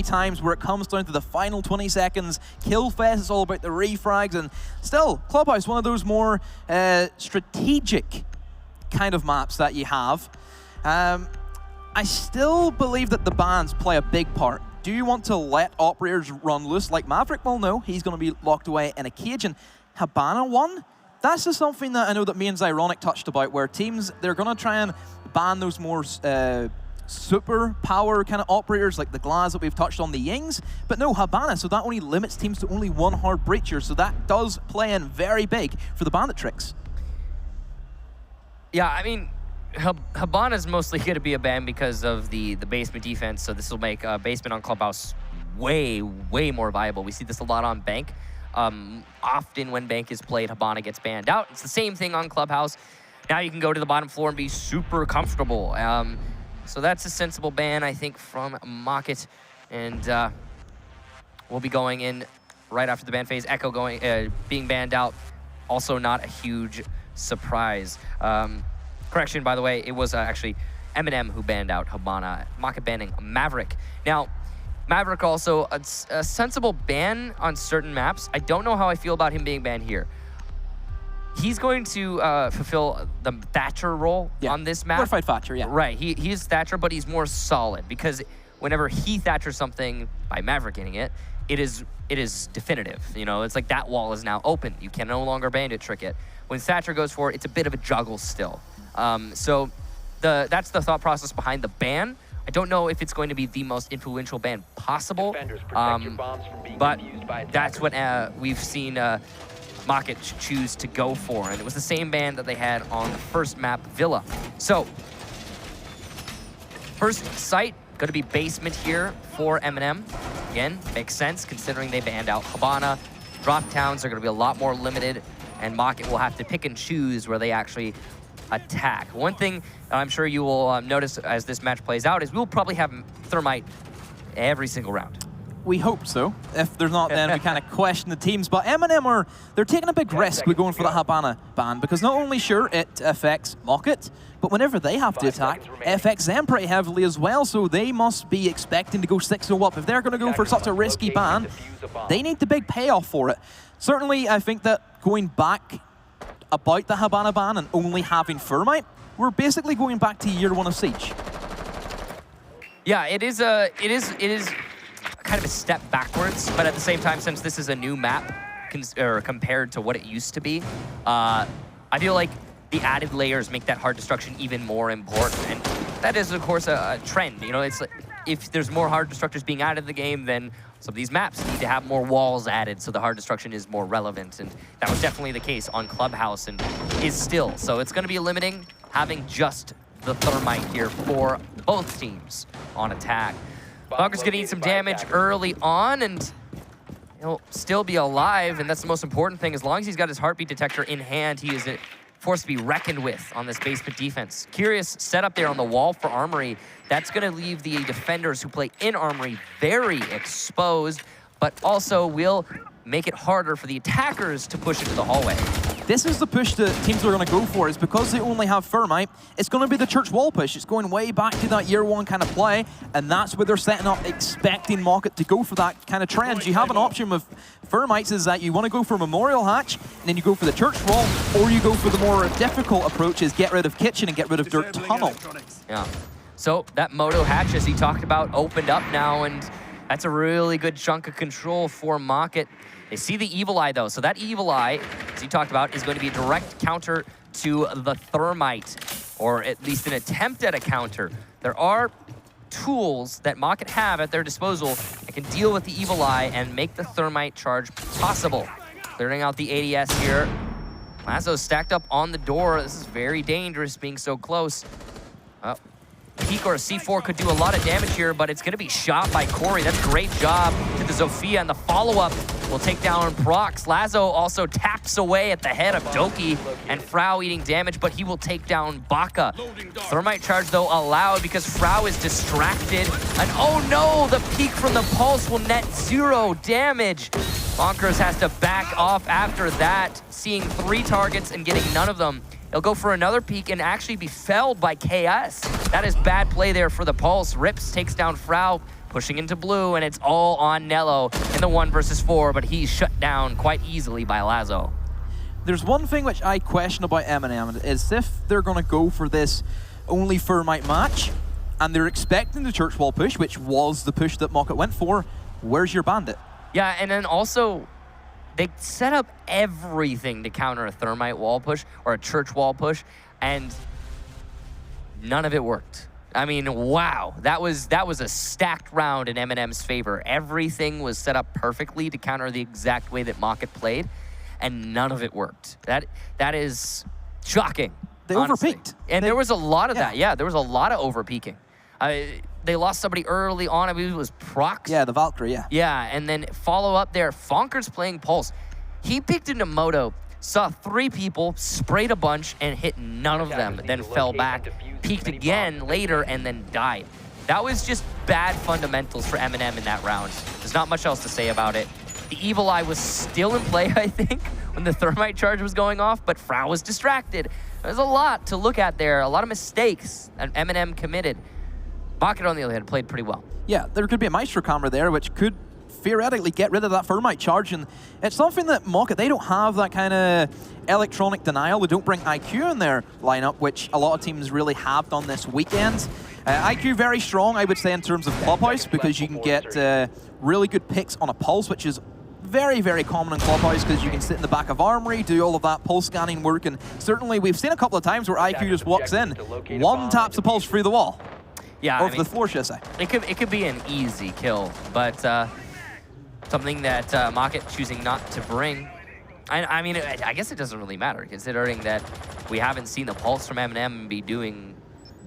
times where it comes down to the final 20 seconds. Killfest is all about the refrags, and still, Clubhouse, one of those more strategic kind of maps that you have. I still believe that the bans play a big part. Do you want to let operators run loose like Maverick? Well, no, he's going to be locked away in a cage, and Habana won. That's just something that I know that me and Zyronic touched about, where teams, they're going to try and ban those more super power kind of operators like the Glaz that we've touched on, the Yings, but no Habana, so that only limits teams to only one hard breacher, so that does play in very big for the bandit tricks. Yeah, I mean, Habana's mostly going to be a ban because of the basement defense, so this will make basement on Clubhouse way more viable. We see this a lot on Bank. Often when Bank is played, Habana gets banned out. It's the same thing on Clubhouse. Now you can go to the bottom floor and be super comfortable. So that's a sensible ban, I think, from Market. And we'll be going in right after the ban phase. Echo being banned out, also not a huge surprise. Correction, by the way, it was actually MnM who banned out Habana. Market banning Maverick. Now, Maverick also, a sensible ban on certain maps. I don't know how I feel about him being banned here. He's going to fulfill the Thatcher role on this map. Glorified Thatcher, yeah. Right, he is Thatcher, but he's more solid because whenever he Thatchers something by Maverick getting it, it is definitive. You know, it's like that wall is now open. You can no longer bandit trick it. When Thatcher goes for it, it's a bit of a juggle still. So that's the thought process behind the ban. I don't know if it's going to be the most influential ban possible, but that's what we've seen Market choose to go for, and it was the same ban that they had on the first map, Villa. So, first site, going to be basement here for MnM. Again, makes sense considering they banned out Habana. Drop towns are going to be a lot more limited, and Market will have to pick and choose where they actually attack. One thing I'm sure you will notice as this match plays out is we'll probably have Thermite every single round. We hope so. If there's not, then we kind of question the teams. But MnM they're taking a big risk with going for the Habana ban, because not only, sure, it affects Mocket, but whenever they have to attack, it affects them pretty heavily as well, so they must be expecting to go 6-0 up. If they're going to go for such a risky ban, they need the big payoff for it. Certainly, I think that going back about the Habana ban and only having Thermite, we're basically going back to year one of Siege. Yeah, it is kind of a step backwards, but at the same time, since this is a new map compared to what it used to be, I feel like the added layers make that hard destruction even more important, and that is, of course, a trend. You know, it's like if there's more hard destructors being added to the game, then some of these maps need to have more walls added, so the hard destruction is more relevant, and that was definitely the case on Clubhouse and is still. So it's going to be limiting having just the Thermite here for both teams on attack. Bunker's going to need some damage early on, and he'll still be alive, and that's the most important thing. As long as he's got his heartbeat detector in hand, he is a force to be reckoned with on this basement defense. Curious setup there on the wall for Armory. That's going to leave the defenders who play in Armory very exposed, but also will make it harder for the attackers to push into the hallway. This is the push that teams are going to go for, is because they only have Thermite, it's going to be the church wall push. It's going way back to that year one kind of play, and that's what they're setting up, expecting Market to go for that kind of trend. You have an option with Thermites is that you want to go for Memorial Hatch, and then you go for the church wall, or you go for the more difficult approach, is get rid of Kitchen and get rid of Dirt Tunnel. Yeah. So that Moto Hatch, as he talked about, opened up now, and that's a really good chunk of control for Market. They see the Evil Eye, though. So that Evil Eye, as he talked about, is going to be a direct counter to the Thermite, or at least an attempt at a counter. There are tools that Market have at their disposal that can deal with the Evil Eye and make the Thermite charge possible. Clearing out the ADS here. Lazo stacked up on the door. This is very dangerous being so close. Peak or a C4 could do a lot of damage here, but it's going to be shot by Corey. That's a great job to the Zofia, and the follow-up will take down Prox. Lazo also taps away at the head of Doki, and Frau eating damage, but he will take down Baka. Thermite charge, though, allowed because Frau is distracted. And oh no, the peak from the Pulse will net 0 damage. Bonkers has to back off after that, seeing 3 targets and getting none of them. He'll go for another peek and actually be felled by KS. That is bad play there for the Pulse. Rips takes down Frau. pushing into blue, and it's all on Nello in the 1 versus 4, but he's shut down quite easily by Lazo. There's one thing which I question about MnM, is if they're going to go for this only Thermite match, and they're expecting the church wall push, which was the push that Mocket went for, where's your bandit? Yeah, and then also, they set up everything to counter a Thermite wall push or a church wall push, and none of it worked. I mean, wow, that was a stacked round in MnM's favor. Everything was set up perfectly to counter the exact way that Mocket played, and none of it worked. That is shocking. They honestly. overpeaked. And there was a lot of that. Yeah, there was a lot of overpeaking. They lost somebody early on. I believe it was Prox. Yeah, the Valkyrie, yeah. Yeah, and then follow up there. Fonker's playing Pulse. He picked into Moto, saw 3 people, sprayed a bunch, and hit none of them, then fell back, peeked again later, and then died. That was just bad fundamentals for MnM in that round. There's not much else to say about it. The Evil Eye was still in play, I think, when the Thermite charge was going off, but Frau was distracted. There's a lot to look at there, a lot of mistakes that MnM committed. Mocket, on the other hand, played pretty well. Yeah, there could be a Maestro camera there, which could theoretically get rid of that Thermite charge, and it's something that Mocket, they don't have that kind of electronic denial. They don't bring IQ in their lineup, which a lot of teams really have done this weekend. IQ very strong, I would say, in terms of Clubhouse, because you can get really good picks on a Pulse, which is very, very common in Clubhouse, because you can sit in the back of Armory, do all of that pulse scanning work, and certainly we've seen a couple of times where IQ just walks in, one taps the pulse through the wall. Yeah, or the floor, should I say. It could be an easy kill, but something that Mocket choosing not to bring. I mean, I guess it doesn't really matter, considering that we haven't seen the Pulse from MnM be doing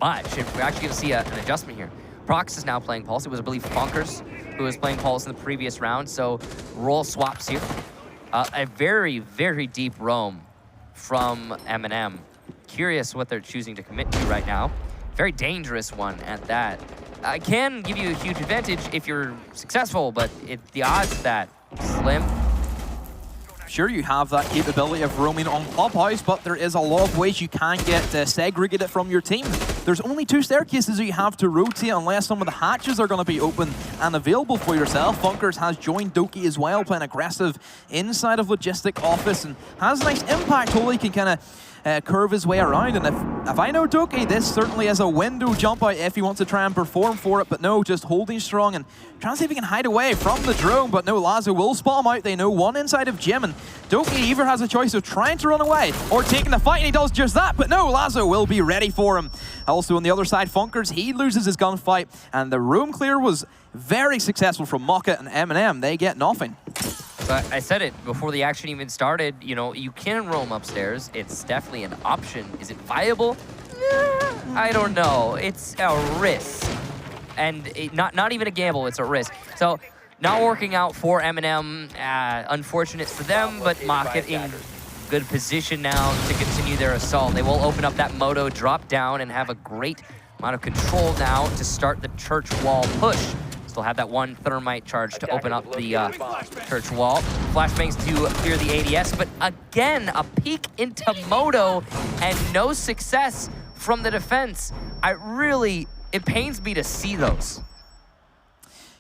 much. We're actually going to see an adjustment here. Prox is now playing Pulse. It was, I believe, Funkers who was playing Pulse in the previous round, so role swaps here. A very, very deep roam from MnM. Curious what they're choosing to commit to right now. Very dangerous one at that. Can give you a huge advantage if you're successful, but the odds of that slim. Sure, you have that capability of roaming on Clubhouse, but there is a lot of ways you can get segregated from your team. There's only 2 staircases that you have to rotate unless some of the hatches are going to be open and available for yourself. Funkers has joined Doki as well, playing aggressive inside of Logistic Office, and has a nice impact hole he can kind of curve his way around. And if I know Doki, this certainly is a window jump out if he wants to try and perform for it, but no, just holding strong and trying to see if he can hide away from the drone, but no, Lazo will spot him out. They know one inside of Jim, and Doki either has a choice of trying to run away or taking the fight, and he does just that, but no, Lazo will be ready for him. Also on the other side, Funkers, he loses his gunfight, and the room clear was very successful from Mocket, and MnM, they get nothing. But I said it before the action even started, you know, you can roam upstairs. It's definitely an option. Is it viable? I don't know. It's a risk. And not even a gamble, it's a risk. So not working out for MnM. Unfortunate for them, but Mocket in good position now to continue their assault. They will open up that Moto, drop down, and have a great amount of control now to start the church wall push. Still have that 1 Thermite charge to open up the church wall. Flashbangs to clear the ADS, but again, a peek into Moto and no success from the defense. It pains me to see those.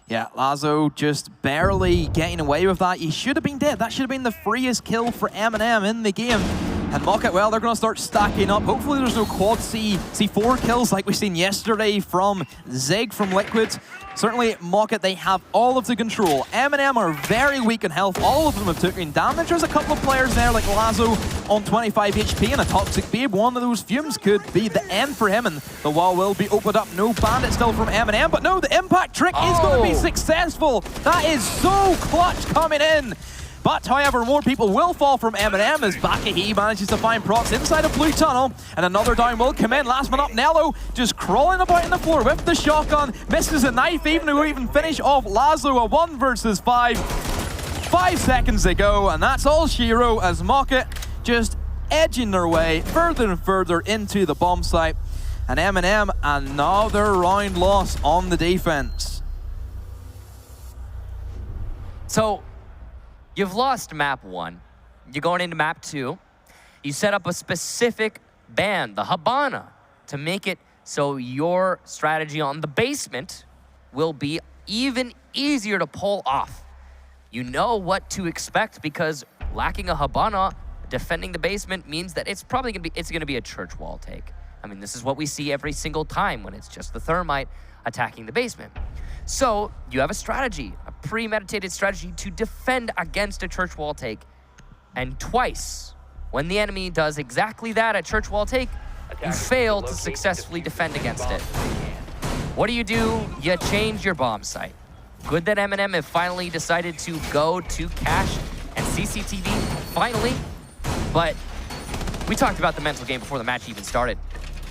Yeah, Lazo just barely getting away with that. He should have been dead. That should have been the freest kill for MnM in the game. And Mocket, well, they're going to start stacking up. Hopefully there's no quad C4 kills like we've seen yesterday from Zig from Liquid. Certainly, Mocket, they have all of the control. MnM are very weak in health. All of them have taken damage. There's a couple of players there like Lazo on 25 HP and a Toxic Babe. One of those fumes could be the end for him, and the wall will be opened up. No bandit still from MnM, but no, the impact trick is going to be successful. That is so clutch coming in. But, however, more people will fall from MnM as Bakahi manages to find Prox inside a blue tunnel. And another down will come in. Last man up, Nello, just crawling about in the floor with the shotgun. Misses a knife, even finish off Lazo, a 1 versus 5. 5 seconds to go, and that's all Shiro as Mocket just edging their way further and further into the bomb site. And MnM, another round loss on the defense. So, you've lost map 1. You're going into map 2. You set up a specific ban, the Habana, to make it so your strategy on the basement will be even easier to pull off. You know what to expect because lacking a Habana defending the basement means that it's probably gonna be a church wall take. I mean, this is what we see every single time when it's just the Thermite attacking the basement. So you have a strategy, a premeditated strategy to defend against a church wall take. And twice, when the enemy does exactly that at church wall take, you fail to successfully defend against it. What do? You change your bomb site. Good that MnM have finally decided to go to cache and CCTV, finally. But we talked about the mental game before the match even started.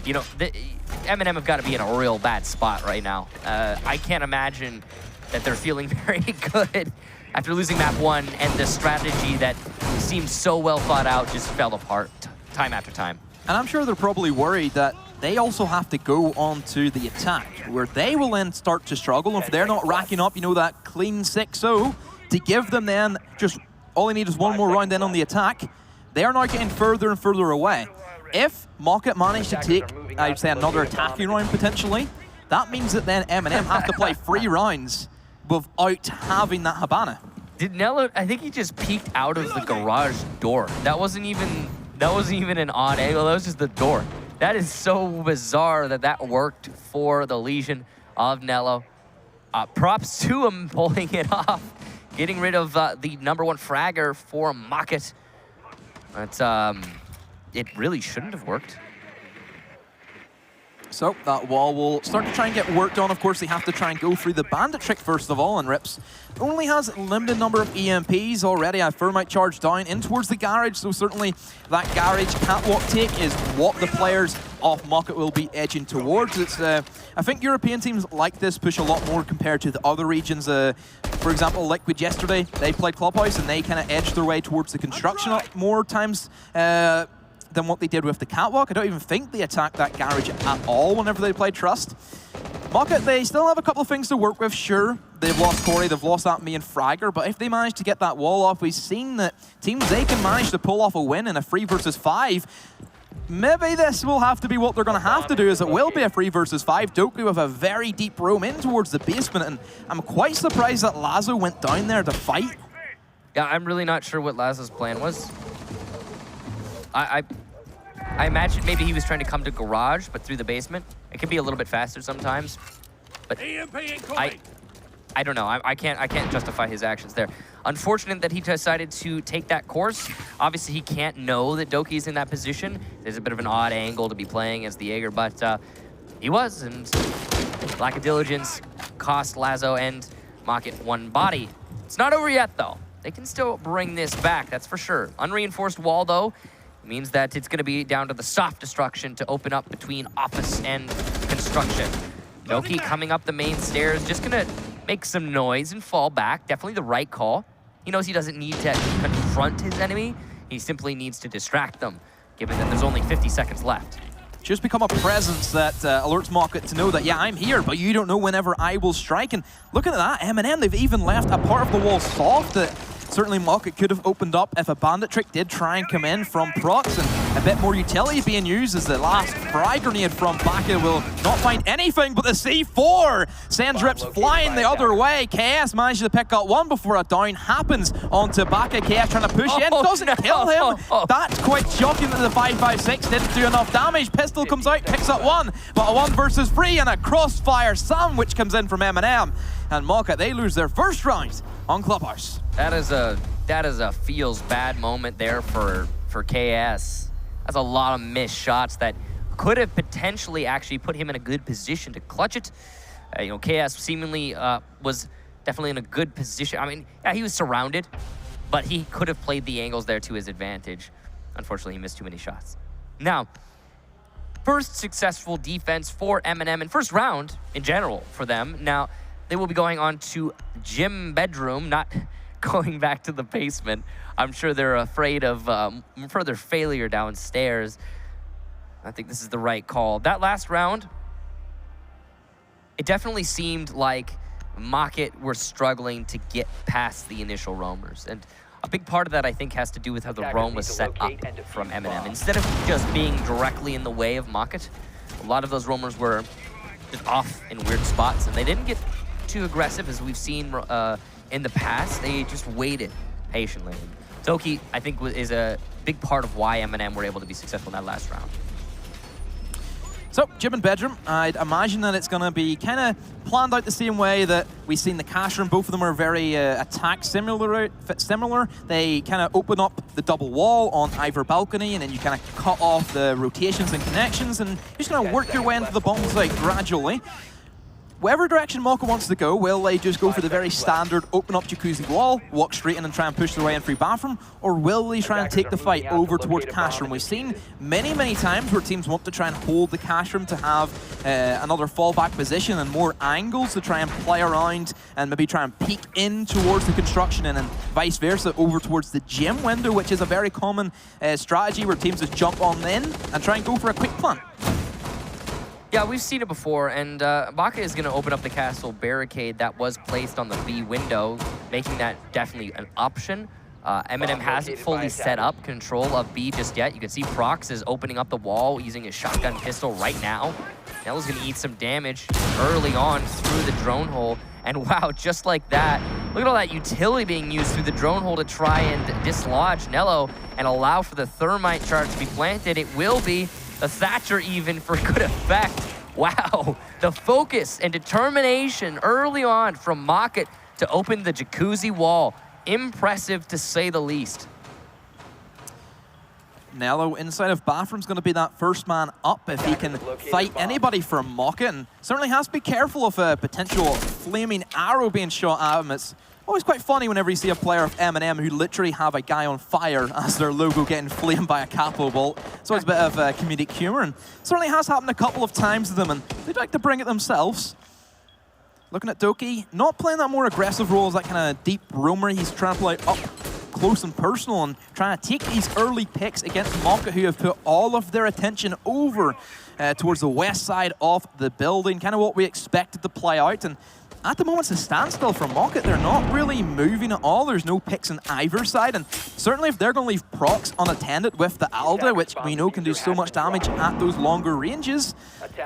You know, MnM have got to be in a real bad spot right now. I can't imagine that they're feeling very good after losing map 1 and the strategy that seemed so well thought out just fell apart time after time. And I'm sure they're probably worried that they also have to go on to the attack, where they will then start to struggle. If they're not racking up, you know, that clean 6-0 to give them then just all they need is one more round in on the attack, they are now getting further and further away. If Mocket managed to take, I'd say, another attacking round potentially, that means that then MnM have to play 3 rounds without having that Habana. Did Nello, I think he just peeked out of the garage door. That wasn't even an odd angle, that was just the door. That is so bizarre that that worked for the Legion of Nello. Props to him pulling it off, getting rid of the #1 fragger for Mocket. But it really shouldn't have worked. So that wall will start to try and get worked on. Of course, they have to try and go through the bandit trick first of all, and Rips only has a limited number of EMPs already. A Thermite charge down in towards the garage, so certainly that garage catwalk take is what the players of Mocket will be edging towards. It's, I think European teams like this push a lot more compared to the other regions. For example, Liquid yesterday, they played Clubhouse and they kind of edged their way towards the construction more times than what they did with the catwalk. I don't even think they attacked that garage at all whenever they played Trust. Mocket, they still have a couple of things to work with, sure. They've lost Corey, they've lost that main fragger, but if they manage to get that wall off, we've seen that teams, they can manage to pull off a win in a 3 versus 5. Maybe this will have to be what they're going to have to do, as it will be a 3 versus 5. Doku with a very deep roam in towards the basement, and I'm quite surprised that Lazo went down there to fight. Yeah, I'm really not sure what Lazo's plan was. I imagine maybe he was trying to come to garage, but through the basement. It could be a little bit faster sometimes. But I don't know. I can't justify his actions there. Unfortunate that he decided to take that course. Obviously, he can't know that Doki's in that position. There's a bit of an odd angle to be playing as the Jaeger, but he was, and lack of diligence cost Lazo and Mocket 1 body. It's not over yet, though. They can still bring this back, that's for sure. Unreinforced wall, though, means that it's going to be down to the soft destruction to open up between office and construction. Doki coming up the main stairs, just going to make some noise and fall back. Definitely the right call. He knows he doesn't need to confront his enemy. He simply needs to distract them, given that there's only 50 seconds left. Just become a presence that alerts Mocket to know that, yeah, I'm here, but you don't know whenever I will strike. And looking at that, MnM, they've even left a part of the wall soft that certainly Mocket could have opened up if a bandit trick did try and come in from Prox, and a bit more utility being used as the last frag grenade from Baka will not find anything but the C4 sends Rips flying the other way. KS manages to pick up one before a down happens onto Baka. KS trying to push in, doesn't kill him. That's quite shocking that the 5.56 didn't do enough damage. Pistol comes out, picks up one, but a 1 versus 3 and a crossfire sandwich comes in from MnM. And Mocket, they lose their first round on Clubhouse. That is a feels bad moment there for KS. That's a lot of missed shots that could have potentially actually put him in a good position to clutch it. You know, KS seemingly was definitely in a good position. I mean, yeah, he was surrounded, but he could have played the angles there to his advantage. Unfortunately, he missed too many shots. Now, first successful defense for MnM and first round in general for them. Now, they will be going on to gym bedroom, not going back to the basement. I'm sure they're afraid of further failure downstairs. I think this is the right call. That last round, it definitely seemed like Mocket were struggling to get past the initial roamers. And a big part of that, I think, has to do with how the roam was set up from MnM. Instead of just being directly in the way of Mocket, a lot of those roamers were just off in weird spots, and they didn't get too aggressive as we've seen in the past. They just waited patiently. Toki, I think, is a big part of why MnM were able to be successful in that last round. So, Jib and Bedroom, I'd imagine that it's going to be kind of planned out the same way that we've seen the cash room. Both of them are very attack similar. They kind of open up the double wall on either balcony, and then you kind of cut off the rotations and connections, and you're just going to work your way into the bomb site gradually. Whatever direction Maka wants to go, will they just go for the very standard open up jacuzzi wall, walk straight in and try and push their way in through bathroom, or will they try and take the fight over towards cash room? We've seen many times where teams want to try and hold the cash room to have another fallback position and more angles to try and play around and maybe try and peek in towards the construction, and then vice versa over towards the gym window, which is a very common strategy where teams just jump on in and try and go for a quick plant. Yeah, we've seen it before, and Maka is going to open up the castle barricade that was placed on the B window, making that definitely an option. MnM hasn't fully set up control of B just yet. You can see Prox is opening up the wall using his shotgun pistol right now. Nello's going to eat some damage early on through the drone hole. And wow, just like that, look at all that utility being used through the drone hole to try and dislodge Nello and allow for the thermite charge to be planted. It will be a Thatcher even for good effect. Wow, the focus and determination early on from Maka to open the jacuzzi wall. Impressive to say the least. Nello inside of bathroom's going to be that first man up if he can fight anybody from Maka, and certainly has to be careful of a potential flaming arrow being shot at him. It's always quite funny whenever you see a player of MnM who literally have a guy on fire as their logo getting flamed by a capo bolt. It's always a bit of comedic humor, and certainly has happened a couple of times to them, and they'd like to bring it themselves. Looking at Doki, not playing that more aggressive role as that kind of deep roamer. He's trying to play up close and personal and trying to take these early picks against Maka, who have put all of their attention over towards the west side of the building. Kind of what we expected to play out. And at the moment, it's a standstill for Maka. They're not really moving at all. There's no picks on either side. And certainly if they're going to leave Prox unattended with the Alda, which we know can do so much damage at those longer ranges,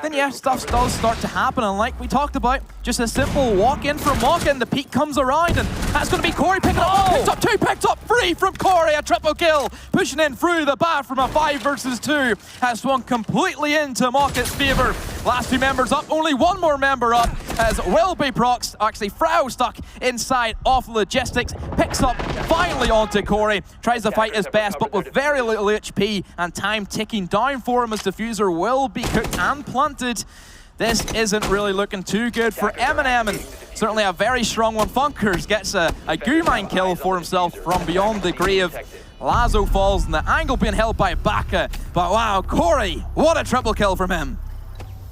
then yeah, stuff does start to happen. And like we talked about, just a simple walk in from Maka and the peak comes around. And that's going to be Corey picking up one, picked up two, picked up three from Corey. A triple kill, pushing in through the bathroom. A 5 versus 2 has swung completely into Maka's favor. Last two members up, only one more member up, as will be Prox. Actually, Frau stuck inside of logistics, picks up finally onto Corey, tries to fight his best, but with very little HP and time ticking down for him as Diffuser will be cooked and planted. This isn't really looking too good for MnM, and certainly a very strong one. Funkers gets a Goo-Mine kill for himself from beyond the grave. Lazo falls, and the angle being held by Baka. But wow, Corey, what a triple kill from him.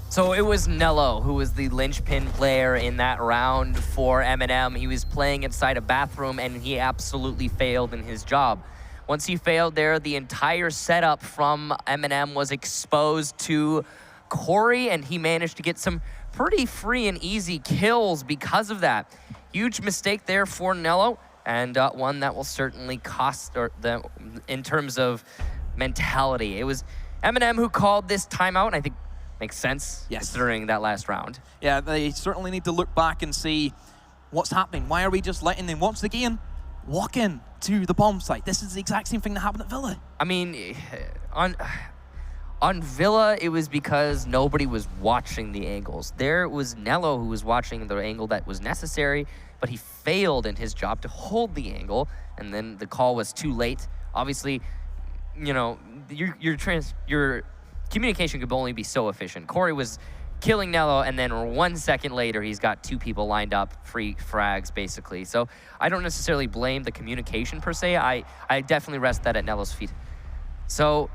So it was Nello who was the linchpin player in that round for MnM. He was playing inside a bathroom, and he absolutely failed in his job. Once he failed there, the entire setup from MnM was exposed to Corey, and he managed to get some pretty free and easy kills because of that. Huge mistake there for Nello, and one that will certainly cost them in terms of mentality. It was MnM who called this timeout, and I think makes sense, yes, during that last round. Yeah, they certainly need to look back and see what's happening. Why are we just letting them once again walk in to the bomb site? This is the exact same thing that happened at Villa. I mean, on Villa, it was because nobody was watching the angles. There was Nello who was watching the angle that was necessary, but he failed in his job to hold the angle, and then the call was too late. Obviously, you know, your communication could only be so efficient. Corey was killing Nello, and then 1 second later, he's got two people lined up, free frags, basically. So I don't necessarily blame the communication per se. I definitely rest that at Nello's feet. So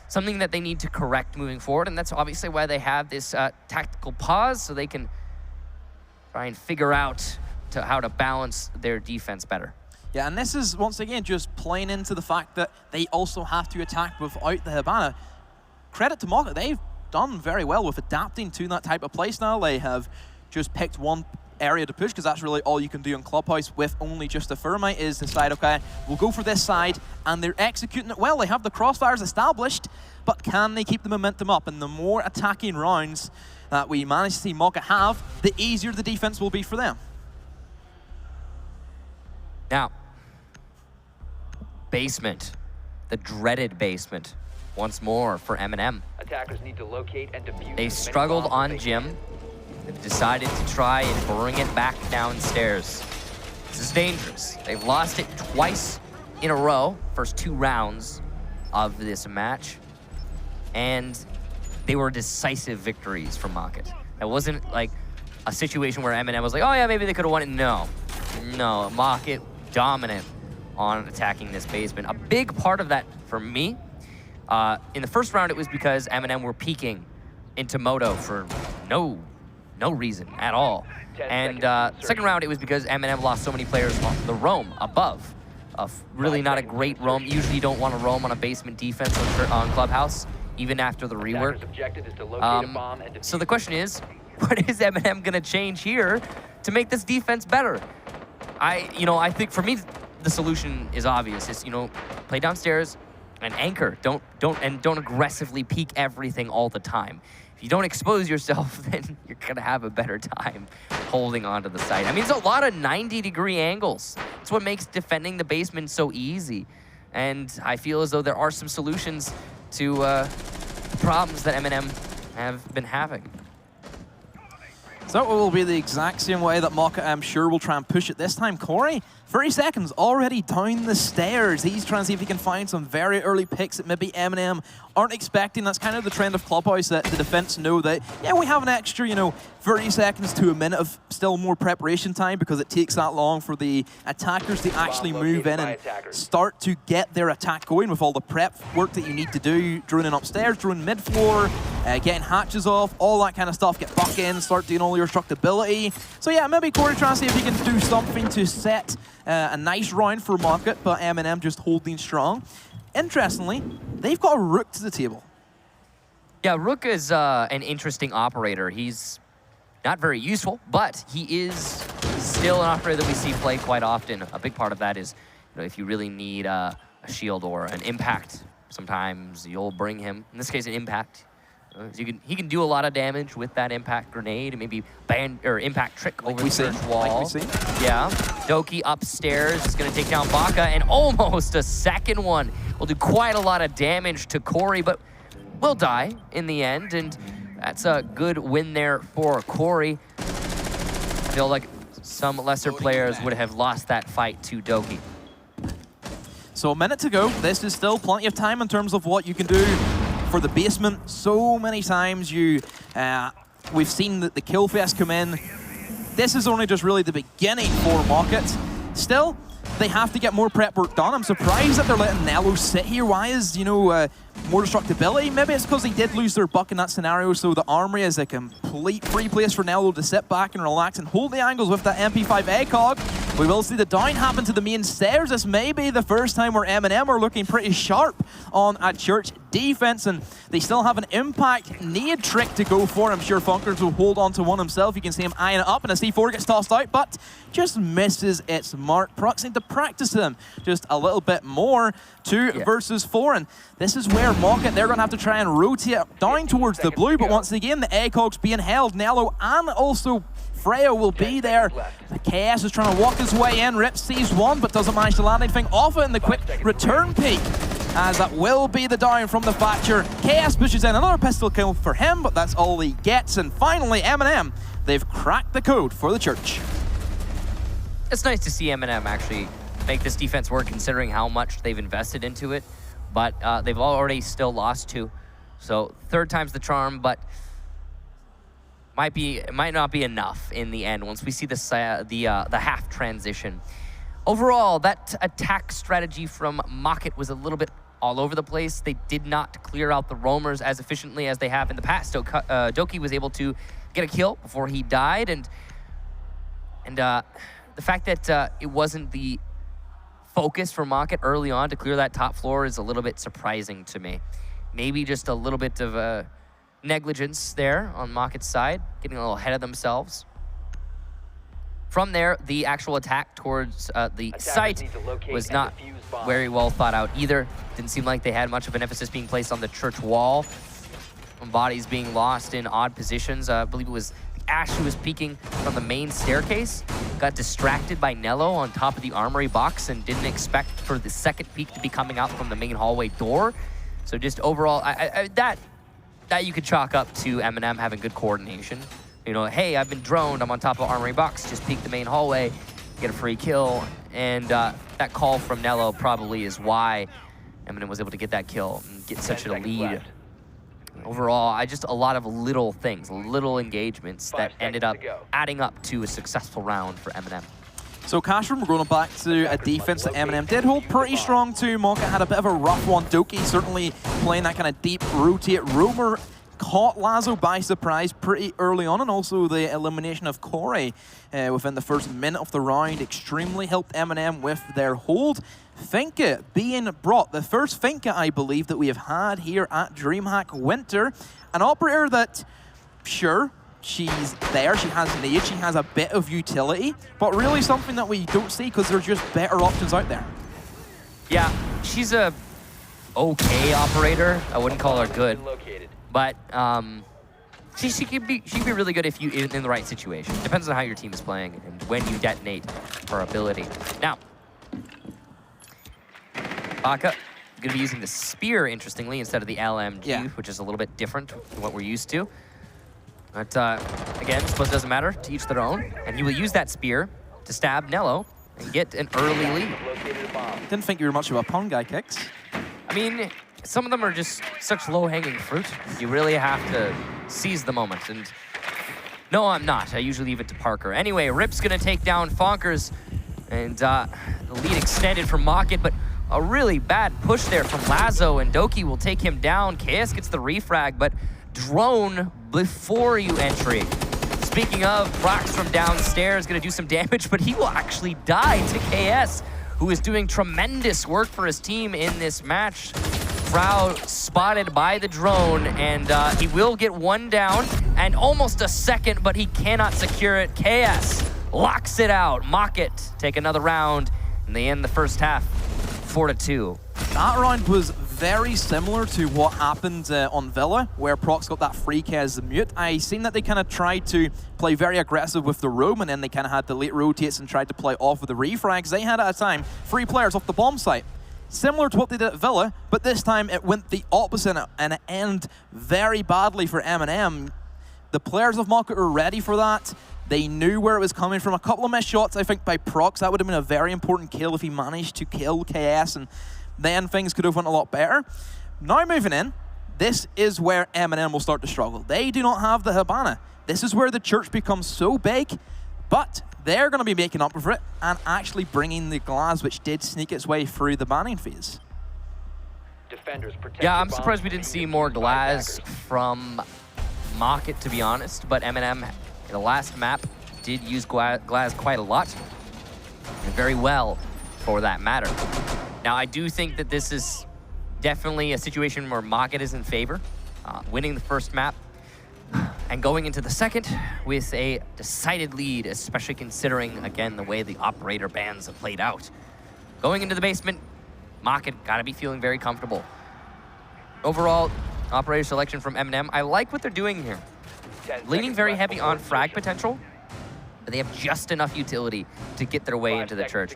something that they need to correct moving forward, and that's obviously why they have this tactical pause, so they can try and figure out how to balance their defense better. Yeah, and this is, once again, just playing into the fact that they also have to attack without the Hibana. Credit to Maka, they've done very well with adapting to that type of playstyle. They have just picked one area to push, because that's really all you can do in Clubhouse with only just a Thermite, is decide, okay, we'll go for this side, and they're executing it well. They have the crossfires established, but can they keep the momentum up? And the more attacking rounds that we manage to see Maka have, the easier the defense will be for them. Now, basement, the dreaded basement, once more for MnM. Attackers need to locate and defuse. They struggled on Jim. They've decided to try and bring it back downstairs. This is dangerous. They've lost it twice in a row, first 2 rounds of this match, and they were decisive victories for Market. It wasn't like a situation where MnM was like, oh yeah, maybe they could have won it. No, Market dominant on attacking this basement. A big part of that for me, in the first round, it was because MnM were peeking into Moto for no reason at all. And second round, it was because MnM lost so many players on the roam above. Really not a great roam. Usually you don't want to roam on a basement defense on Clubhouse, even after the rework. So the question is, what is MnM going to change here to make this defense better? I think for me, the solution is obvious. It's, play downstairs and anchor. Don't aggressively peek everything all the time. If you don't expose yourself, then you're going to have a better time holding onto the site. I mean, it's a lot of 90-degree angles. It's what makes defending the basement so easy. And I feel as though there are some solutions to the problems that MnM have been having. So it will be the exact same way that Mocka, I'm sure, will try and push it this time. Corey, 30 seconds already down the stairs. He's trying to see if he can find some very early picks that maybe MnM aren't expecting. That's kind of the trend of Clubhouse, that the defense know that, yeah, we have an extra, 30 seconds to a minute of still more preparation time because it takes that long for the attackers to actually move in and start to get their attack going with all the prep work that you need to do, droning upstairs, droning mid-floor, getting hatches off, all that kind of stuff, get back in, start doing all your destructibility. So yeah, maybe Corey trying to see if he can do something to set a nice round for Market, but MnM just holding strong. Interestingly, they've got a Rook to the table. Yeah, Rook is an interesting operator. He's not very useful, but he is still an operator that we see play quite often. A big part of that is, if you really need a shield or an impact, sometimes you'll bring him, in this case, an impact. He can do a lot of damage with that impact grenade, maybe impact trick over the church wall. Yeah, Doki upstairs is going to take down Baka, and almost a second one will do quite a lot of damage to Corey, but will die in the end, and that's a good win there for Corey. I feel like some lesser players would have lost that fight to Doki. So a minute to go. This is still plenty of time in terms of what you can do for the basement. So many times we've seen the kill fest come in. This is only just really the beginning for Market. Still, they have to get more prep work done. I'm surprised that they're letting Nello sit here. Why is, more destructibility? Maybe it's because they did lose their buck in that scenario, so the armory is a complete free place for Nello to sit back and relax and hold the angles with that MP5 ACOG. We will see the down happen to the main stairs. This may be the first time where MnM are looking pretty sharp on a church defense, and they still have an impact nade trick to go for. I'm sure Funkers will hold on to one himself. You can see him eyeing it up, and a C4 gets tossed out, but just misses its mark. Prox need to practice him just a little bit more. 2 versus 4, and this is where Market, they're going to have to try and rotate down towards the blue, but once again, the ACOG's being held. Nello and also Freya will be there. KS is trying to walk his way in. Rip sees one, but doesn't manage to land anything off it in the quick return peek, as that will be the down from the Thatcher. KS pushes in another pistol kill for him, but that's all he gets. And finally, MnM, they've cracked the code for the church. It's nice to see MnM actually make this defense work, considering how much they've invested into it, but they've already still lost 2. So 3rd time's the charm, but might not be enough in the end once we see the half transition. Overall, that attack strategy from Market was a little bit all over the place. They did not clear out the roamers as efficiently as they have in the past. So Doki was able to get a kill before he died, and the fact that it wasn't the focus for Market early on to clear that top floor is a little bit surprising to me. Maybe just a little bit of negligence there on Market's side, getting a little ahead of themselves. From there, the actual attack towards the site was not very well thought out either. Didn't seem like they had much of an emphasis being placed on the church wall. Bodies being lost in odd positions. I believe it was Ash, who was peeking from the main staircase, got distracted by Nello on top of the armory box and didn't expect for the second peek to be coming out from the main hallway door. So just overall, that you could chalk up to MnM having good coordination. You know, hey, I've been droned, I'm on top of armory box, just peek the main hallway, get a free kill, and that call from Nello probably is why MnM was able to get that kill and get such a lead. Left. Overall, just a lot of little things, little engagements that ended up adding up to a successful round for MnM. So Cashroom, we're going back to a defense that MnM did hold pretty strong to. Mocha had a bit of a rough one. Doki certainly playing that kind of deep rotate. Roamer caught Lazo by surprise pretty early on, and also the elimination of Corey within the first minute of the round extremely helped MnM with their hold. Finka being brought, the first Finka, I believe, that we have had here at DreamHack Winter. An operator that, sure, she's there, she has need, she has a bit of utility, but really something that we don't see because there's just better options out there. Yeah, she's a okay operator. I wouldn't call her good, but she could be really good if you in the right situation. Depends on how your team is playing and when you detonate her ability. Now, Baka going to be using the spear, interestingly, instead of the LMG, which is a little bit different than what we're used to. But again, I suppose it doesn't matter, to each their own. And he will use that spear to stab Nello and get an early lead. Didn't think you were much of a pun guy, Kicks. I mean, some of them are just such low-hanging fruit. You really have to seize the moment. And no, I'm not. I usually leave it to Parker. Anyway, Rip's going to take down Fonkers. And the lead extended from Mocket, but a really bad push there from Lazo, and Doki will take him down. KS gets the refrag, but drone before you entry. Speaking of, Brox from downstairs going to do some damage, but he will actually die to KS, who is doing tremendous work for his team in this match. Frau spotted by the drone, and he will get one down and almost a second, but he cannot secure it. KS locks it out. Mocket take another round, and they end the first half 4-2. That round was very similar to what happened on Villa, where Prox got that free K as the mute. I seen that they kind of tried to play very aggressive with the roam, and then they kind of had the late rotates and tried to play off with the refrags. They had at a time 3 players off the bomb site. Similar to what they did at Villa, but this time it went the opposite and it ended very badly for MnM. The players of Mocket were ready for that. They knew where it was coming from. A couple of missed shots, I think, by Prox. That would have been a very important kill if he managed to kill KS, and then things could have went a lot better. Now moving in, this is where MnM will start to struggle. They do not have the Habana. This is where the church becomes so big, but they're going to be making up for it and actually bringing the Glass, which did sneak its way through the banning phase. Yeah, I'm surprised we didn't see more Glass from Mocket, to be honest, but MnM, in the last map, did use Glass quite a lot, and very well, for that matter. Now, I do think that this is definitely a situation where Mocket is in favor, winning the first map, and going into the second with a decided lead, especially considering, again, the way the operator bans have played out. Going into the basement, Mocket gotta be feeling very comfortable. Overall, operator selection from MnM, I like what they're doing here. Leaning very heavy on frag potential, but they have just enough utility to get their way into the church.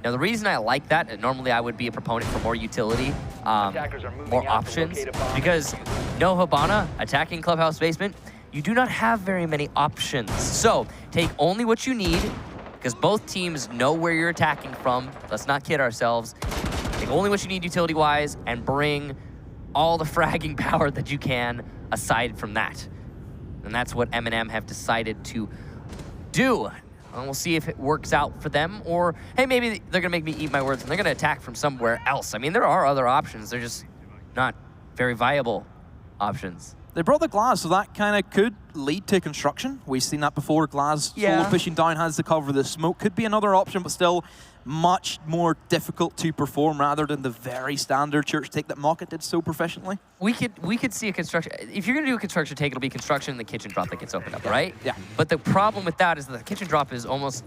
Now, the reason I like that, and normally I would be a proponent for more utility, more options, because no Habana attacking Clubhouse Basement, you do not have very many options. So, take only what you need, because both teams know where you're attacking from. Let's not kid ourselves. Take only what you need utility-wise, and bring all the fragging power that you can aside from that. And that's what MnM have decided to do. And we'll see if it works out for them, or, hey, maybe they're gonna make me eat my words and they're gonna attack from somewhere else. I mean, there are other options. They're just not very viable options. They brought the Glass, so that kind of could lead to construction. We've seen that before. Glass solo pushing down has to cover the smoke. Could be another option, but still much more difficult to perform rather than the very standard church take that Mocket did so proficiently. We could see a construction. If you're gonna do a construction take, it'll be construction in the kitchen drop that gets opened up, right? Yeah. But the problem with that is that the kitchen drop is almost,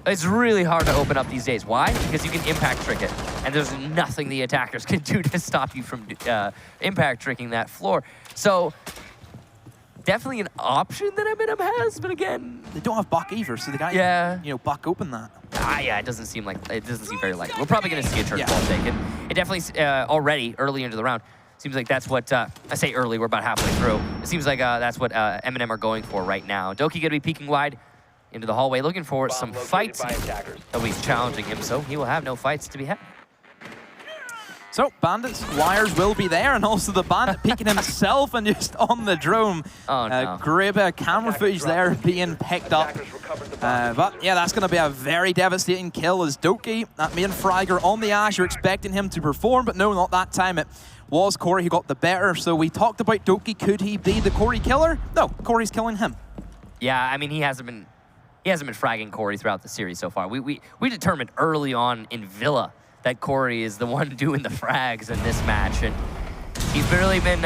it's really hard to open up these days. Why? Because you can impact trick it, and there's nothing the attackers can do to stop you from impact tricking that floor. So definitely an option that MnM has, but again, They don't have Buck either, so they can't Yeah. even, Buck open that. yeah, it doesn't seem very likely. We're probably going to see a church Yeah. ball taken. It definitely already early into the round seems like that's what I say early. We're about halfway through. It seems like that's what MnM are going for right now. Doki going to be peeking wide into the hallway, looking for some Bomb located fights. by attackers. Nobody's challenging him, so he will have no fights to be had. So, Bandits, Wires will be there, and also the Bandit peeking himself and just on the drone. Oh, no. Great bit of camera footage there being picked up. Attackers recovered the bomb. But yeah, that's going to be a very devastating kill as Doki, that main fragger on the Ash, you're expecting him to perform, but no, not that time. It was Corey who got the better. So we talked about Doki, could he be the Corey killer? No, Corey's killing him. Yeah, I mean, he hasn't been fragging Corey throughout the series so far. We determined early on in Villa that Corey is the one doing the frags in this match, and he's really been,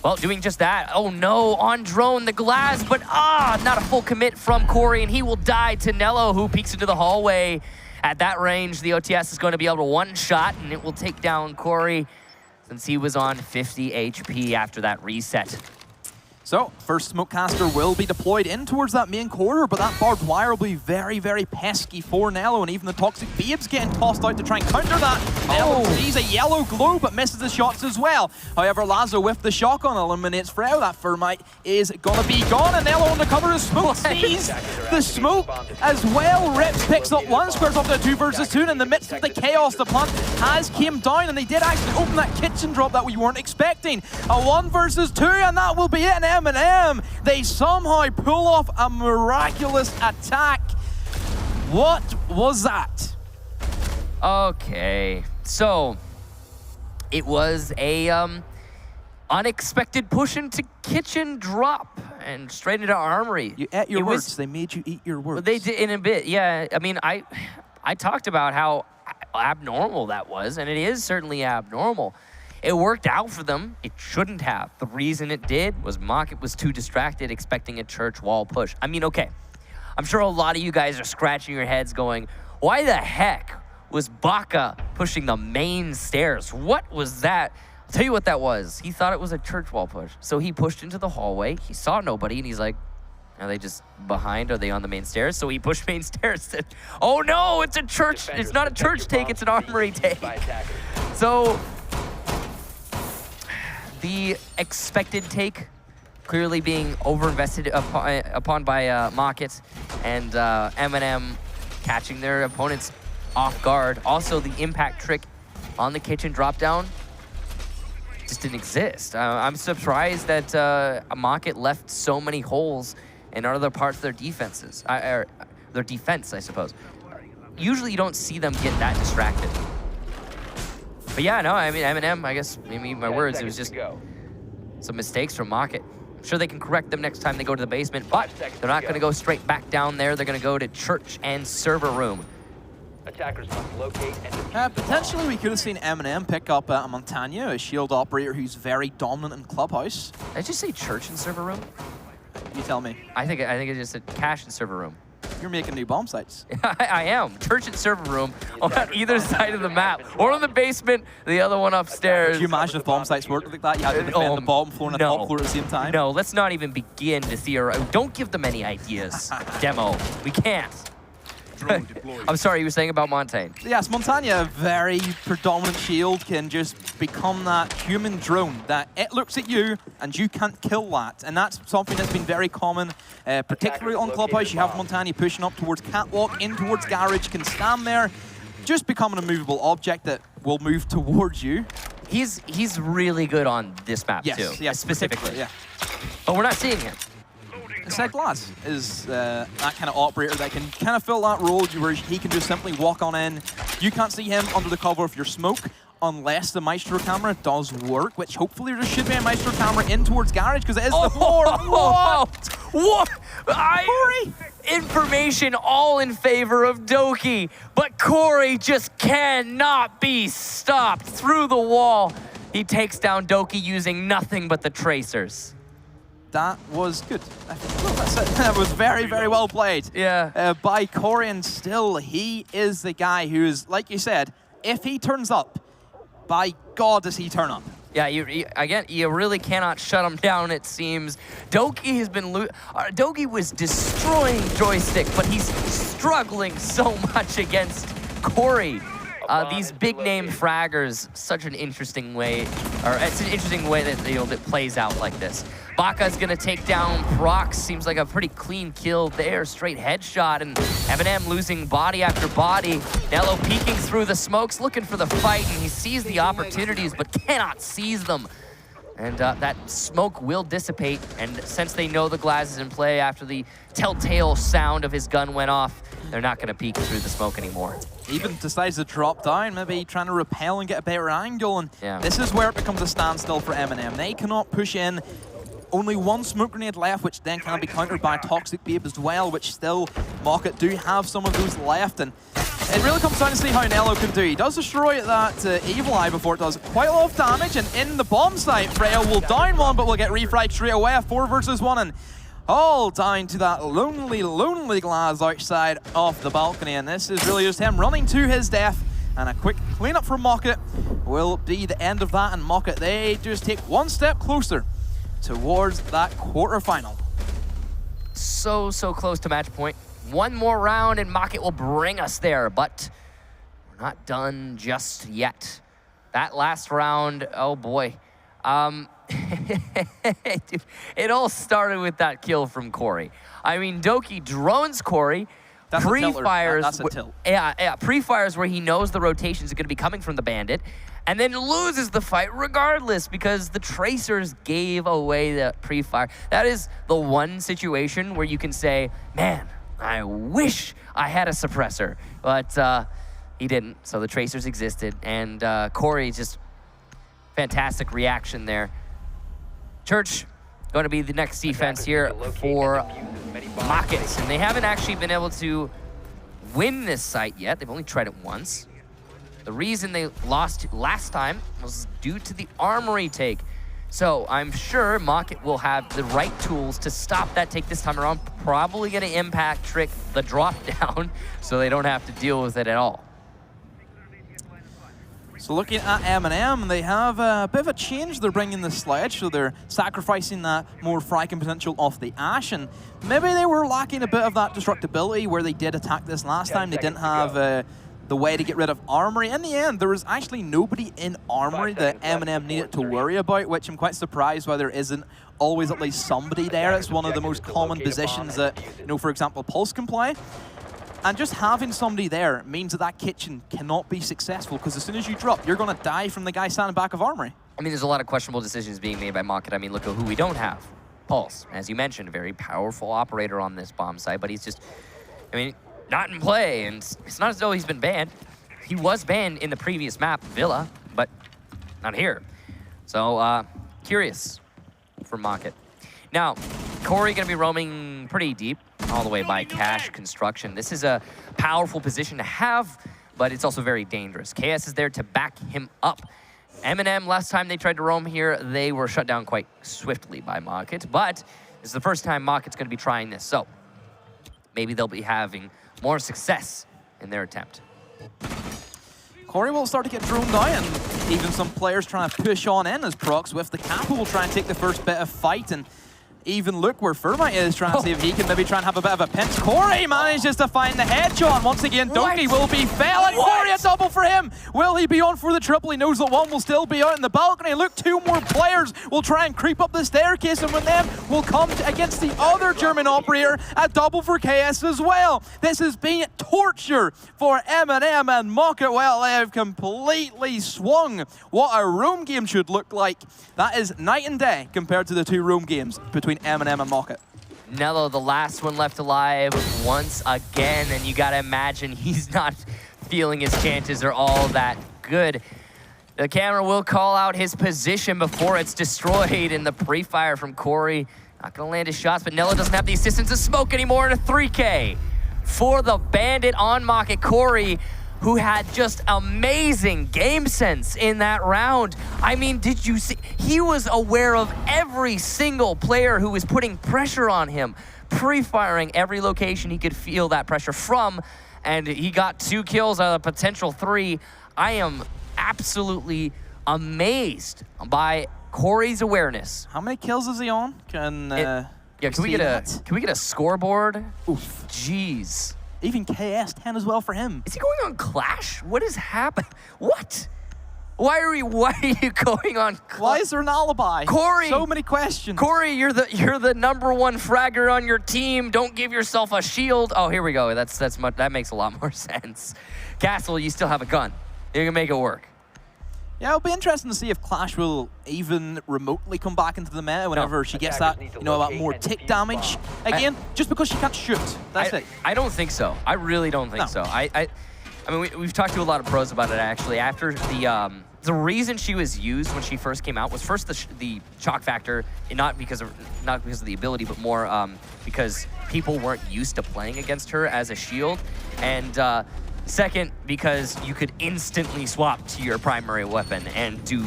well, doing just that. Oh no, on drone, the glass, but not a full commit from Corey, and he will die to Nello, who peeks into the hallway. At that range, the OTS is going to be able to one-shot, and it will take down Corey since he was on 50 HP after that reset. So, first Smokecaster will be deployed in towards that main corridor, but that barbed wire will be very, very pesky for Nello, and even the Toxic Babes getting tossed out to try and counter that. Nello sees a yellow glow, but misses the shots as well. However, Lazo with the shotgun eliminates Freo. That Thermite is gonna be gone, and Nello on the cover of smoke sees the smoke as well. Rips picks up one, squares off the 2 versus 2, and in the midst of the chaos, the plant has came down, and they did actually open that kitchen drop that we weren't expecting. A 1 versus 2, and that will be it. And MnM, they somehow pull off a miraculous attack. What was that? Okay, so it was a unexpected push into kitchen drop and straight into armory. You ate your words. They made you eat your words. They did in a bit, yeah. I mean, I talked about how abnormal that was, and it is certainly abnormal. It worked out for them. It shouldn't have. The reason it did was Market was too distracted expecting a church wall push. I mean, okay, I'm sure a lot of you guys are scratching your heads going, why the heck was Baka pushing the main stairs? What was that? I'll tell you what that was. He thought it was a church wall push. So he pushed into the hallway. He saw nobody, and he's like, are they just behind? Are they on the main stairs? So he pushed main stairs. Oh no, it's a church. It's not a church take, it's an armory take. So the expected take clearly being overinvested upon by Market, and MnM catching their opponents off guard. Also, the impact trick on the kitchen drop down just didn't exist. I'm surprised that Market left so many holes in other parts of their defenses, their defense, I suppose. Usually you don't see them get that distracted. But yeah, no, I mean, MnM, I guess, maybe my words, it was just some mistakes from Market. I'm sure they can correct them next time they go to the basement, but they're not going to go straight back down there. They're going to go to church and server room. Attackers must locate and defuse Potentially, we could have seen MnM pick up a Montagna, a shield operator who's very dominant in Clubhouse. Did I just say church and server room? You tell me. I think it just said cash and server room. You're making new bomb sites. I am. Church and server room on either side of the map. Or in the basement, the other one upstairs. Could you imagine if bomb sites worked like that? You had to defend the bottom floor and the top floor at the same time? No, let's not even begin to theorize. Don't give them any ideas, Demo. We can't. I'm sorry, you were saying about Montaigne. Yes, Montagna, a very predominant shield, can just become that human drone that it looks at you and you can't kill that. And that's something that's been very common, particularly on Clubhouse. You have Montagna pushing up towards Catwalk, in towards Garage, can stand there, just becoming a movable object that will move towards you. He's really good on this map too. Yes, specifically. Yeah. But we're not seeing him. Seth Glass is that kind of operator that can kind of fill that role where he can just simply walk on in. You can't see him under the cover of your smoke unless the Maestro camera does work, which hopefully there should be a Maestro camera in towards Garage because it is the floor. What? Corey? Information all in favor of Doki, but Corey just cannot be stopped through the wall. He takes down Doki using nothing but the tracers. That was good. That was very, very well played. Yeah. By Corey, and still, he is the guy who is, like you said, if he turns up, by God does he turn up. Yeah, again, you really cannot shut him down, it seems. Doki has been Doki was destroying Joystick, but he's struggling so much against Corey. These big-name fraggers, such an interesting way, or it's an interesting way that that plays out like this. Baka's gonna take down Prox, seems like a pretty clean kill there, straight headshot, and MnM losing body after body. Nello peeking through the smokes, looking for the fight, and he sees the opportunities, but cannot seize them. And that smoke will dissipate, and since they know the Glaz is in play after the telltale sound of his gun went off, they're not gonna peek through the smoke anymore. Even decides to drop down, maybe trying to repel and get a better angle, and this is where it becomes a standstill for MnM. They cannot push in. Only one smoke grenade left, which then can be countered by Toxic Babe as well, which still Mocket do have some of those left. And it really comes down to see how Nello can do. He does destroy that Evil Eye before it does quite a lot of damage, and in the bomb site, Freya will down one, but will get refragged straight away. A 4 versus 1, and all down to that lonely, lonely Glaz outside of the balcony. And this is really just him running to his death. And a quick cleanup from Mocket will be the end of that. And Mocket, they just take one step closer towards that quarterfinal. So close to match point. One more round and Mocket will bring us there, but we're not done just yet. That last round, oh boy. It all started with that kill from Corey. I mean, Doki drones Corey, pre-fires. That's a tilt. Yeah, pre-fires where he knows the rotations are going to be coming from the bandit, and then loses the fight regardless because the tracers gave away the pre-fire. That is the one situation where you can say, man, I wish I had a suppressor, but he didn't, so the tracers existed, and Corey just fantastic reaction there. Church going to be the next defense here for Mocket, and they haven't actually been able to win this site yet. They've only tried it once. The reason they lost last time was due to the armory take. So I'm sure Mocket will have the right tools to stop that take this time around. Probably going to impact trick the drop down so they don't have to deal with it at all. So looking at MnM, they have a bit of a change. They're bringing the sledge, so they're sacrificing that more fragging potential off the Ash, and maybe they were lacking a bit of that destructibility where they did attack this last time. They didn't have the way to get rid of Armory. In the end, there was actually nobody in Armory that MnM needed to worry about, which I'm quite surprised why there isn't always at least somebody there. It's one of the most common positions that, for example, Pulse can play. And just having somebody there means that that kitchen cannot be successful, because as soon as you drop, you're going to die from the guy standing back of Armory. I mean, there's a lot of questionable decisions being made by Mocket. I mean, look at who we don't have. Pulse, as you mentioned, a very powerful operator on this bomb site, but he's just, I mean, not in play, and it's not as though he's been banned. He was banned in the previous map, Villa, but not here. So, curious for Mocket. Now, Corey gonna be roaming pretty deep, all the way by Cash Construction. This is a powerful position to have, but it's also very dangerous. KS is there to back him up. MnM, last time they tried to roam here, they were shut down quite swiftly by Mocket, but this is the first time Mocket's gonna be trying this, so maybe they'll be having more success in their attempt. Corey will start to get droned down, and even some players trying to push on in as Prox with the Kappa will try and take the first bit of fight, and even look where Fermite is trying to see if he can maybe try and have a bit of a pinch. Corey manages to find the headshot. Once again, Doki will be fell, and Corey, a double for him. Will he be on for the triple? He knows that one will still be out in the balcony. Look, two more players will try and creep up the staircase, and with them will come against the other German operator. A double for KS as well. This has been torture for MnM, and Mocket, well, they have completely swung what a roam game should look like. That is night and day compared to the two roam games between MnM and Mocket. Nello, the last one left alive once again, and you gotta imagine he's not feeling his chances are all that good. The camera will call out his position before it's destroyed, in the pre-fire from Corey. Not gonna land his shots, but Nello doesn't have the assistance of smoke anymore, in a 3K for the bandit on Mocket. Corey, who had just amazing game sense in that round. I mean, did you see? He was aware of every single player who was putting pressure on him, pre-firing every location he could feel that pressure from, and he got 2 kills out of a potential 3. I am absolutely amazed by Corey's awareness. How many kills is he on? Can can we get a scoreboard? Oof. Jeez. Even KS 10 as well for him. Is he going on Clash? What is happening? What? Why are you going on Clash? Why is there an alibi? Corey! So many questions. Corey, you're the #1 fragger on your team. Don't give yourself a shield. Oh, here we go. That makes a lot more sense. Castle, you still have a gun. You can make it work. Yeah, it'll be interesting to see if Clash will even remotely come back into the meta whenever she gets that, that more tick damage. Again, just because she can't shoot. That's it. I don't think so. I really don't think so. I mean, we've talked to a lot of pros about it, actually. After the reason she was used when she first came out was first the shock factor, and not because of the ability, but more because people weren't used to playing against her as a shield, and second, because you could instantly swap to your primary weapon and do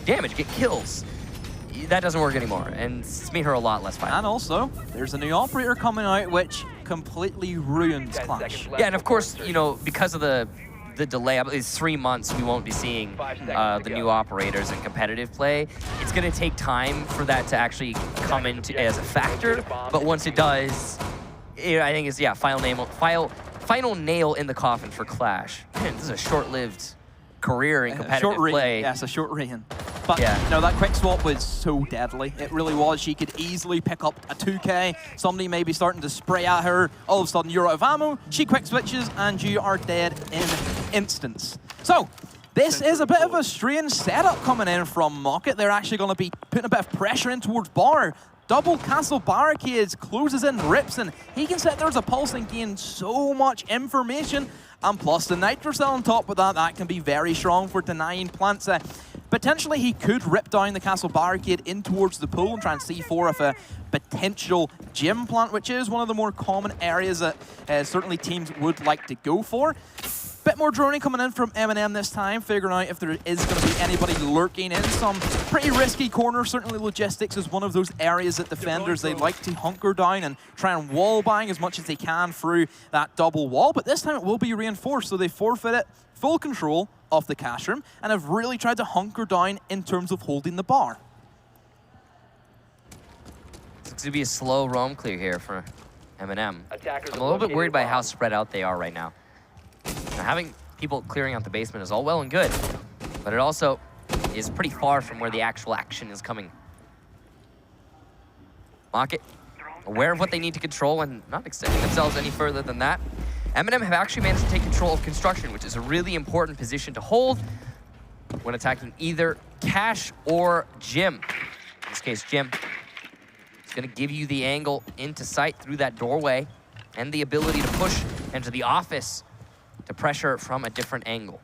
damage, get kills. That doesn't work anymore, and it's made her a lot less violent. And also, there's a new operator coming out which completely ruins Clash. Yeah, and of course, because of the delay, it's 3 months, we won't be seeing the new operators in competitive play. It's going to take time for that to actually come into as a factor, but once it does, I think it's, final nail in the coffin for Clash. Man, this is a short-lived career in competitive play. Yeah, it's a short reign. But yeah. no, that quick swap was so deadly. It really was. She could easily pick up a 2K. Somebody may be starting to spray at her. All of a sudden, you're out of ammo. She quick switches, and you are dead in instants. So, this is a bit of a strange setup coming in from Mocket. They're actually going to be putting a bit of pressure in towards Bar. Double castle barricades, closes in, rips, and he can sit there as a pulse and gain so much information. And plus the Nitro Cell on top of that can be very strong for denying plants. Potentially he could rip down the castle barricade in towards the pool and try and C4 of a potential gym plant, which is one of the more common areas that certainly teams would like to go for. Bit more droning coming in from MnM this time, figuring out if there is going to be anybody lurking in some pretty risky corners. Certainly logistics is one of those areas that defenders, they like to hunker down and try and wall bang as much as they can through that double wall. But this time it will be reinforced, so they forfeited full control of the cash room and have really tried to hunker down in terms of holding the bar. It's going to be a slow roam clear here for MnM. I'm a little bit worried by how spread out they are right now. Now, having people clearing out the basement is all well and good, but it also is pretty far from where the actual action is coming. Mocket, aware of what they need to control and not extending themselves any further than that. MnM have actually managed to take control of construction, which is a really important position to hold when attacking either cash or gym. In this case, gym. It's going to give you the angle into sight through that doorway and the ability to push into the office to pressure from a different angle.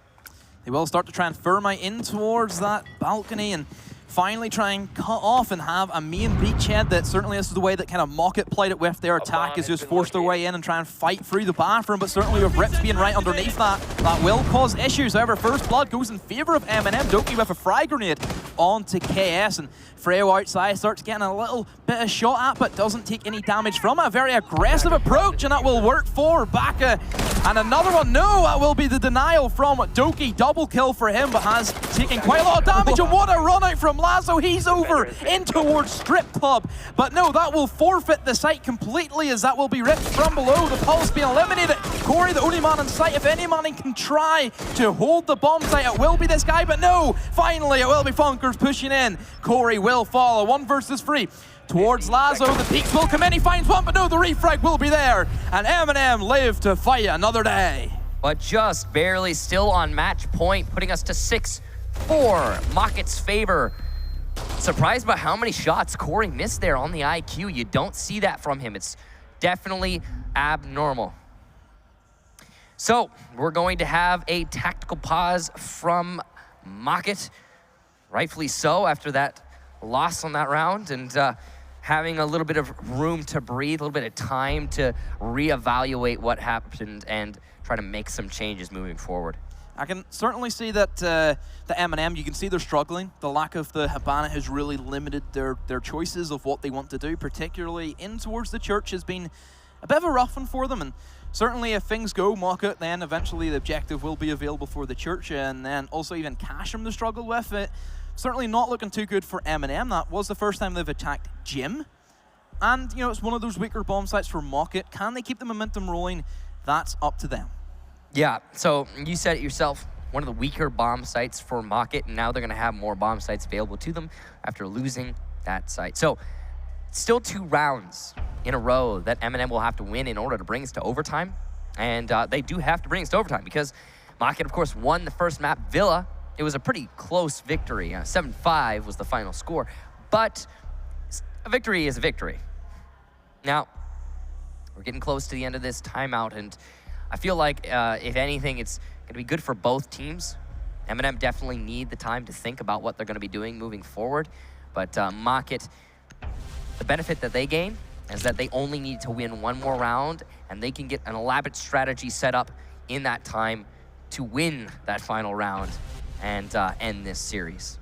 They will start to try and thermite in towards that balcony and finally try and cut off and have a main beachhead that certainly this is the way that kind of Mocket played it with their attack, is just force their way in and try and fight through the bathroom, but certainly with Rips being right underneath that will cause issues. However, first blood goes in favor of MnM. Doki with a frag grenade onto KS, and Freo outside starts getting a little bit of shot at, but doesn't take any damage from it. A very aggressive approach, and that will work for Baka. And another one, no, that will be the denial from Doki. Double kill for him, but has taken quite a lot of damage, and what a run out from Lazo. He's over in towards Strip Club, but no, that will forfeit the site completely as that will be ripped from below. The pulse being eliminated. Corey, the only man in sight. If any man can try to hold the bomb site, it will be this guy, but no, finally it will be Funkers pushing in. Corey will follow, 1 versus 3. Towards Lazo, the peaks will come in, he finds one, but no, the refrag will be there. And MnM live to fight another day. But just barely still on match point, putting us to 6-4. Mocket's favor. Surprised by how many shots Corey missed there on the IQ. You don't see that from him. It's definitely abnormal. So we're going to have a tactical pause from Mocket. Rightfully so after that loss on that round, and having a little bit of room to breathe, a little bit of time to reevaluate what happened and try to make some changes moving forward. I can certainly see that the MnM, you can see they're struggling. The lack of the Habana has really limited their choices of what they want to do, particularly in towards the church has been a bit of a rough one for them. And certainly if things go Mocket, then eventually the objective will be available for the Church, and then also even Cashroom to struggle with it. Certainly not looking too good for MnM. That was the first time they've attacked Jim. And, you know, it's one of those weaker bomb sites for Mocket. Can they keep the momentum rolling? That's up to them. Yeah, so you said it yourself, one of the weaker bomb sites for Mocket, and now they're going to have more bomb sites available to them after losing that site. So, still 2 rounds in a row that MnM will have to win in order to bring us to overtime. And they do have to bring us to overtime because Mocket, of course, won the first map, Villa. It was a pretty close victory. 7-5 was the final score. But a victory is a victory. Now, we're getting close to the end of this timeout, and I feel like, if anything, it's going to be good for both teams. MnM definitely need the time to think about what they're going to be doing moving forward. But Mocket, the benefit that they gain is that they only need to win 1 more round, and they can get an elaborate strategy set up in that time to win that final round and end this series.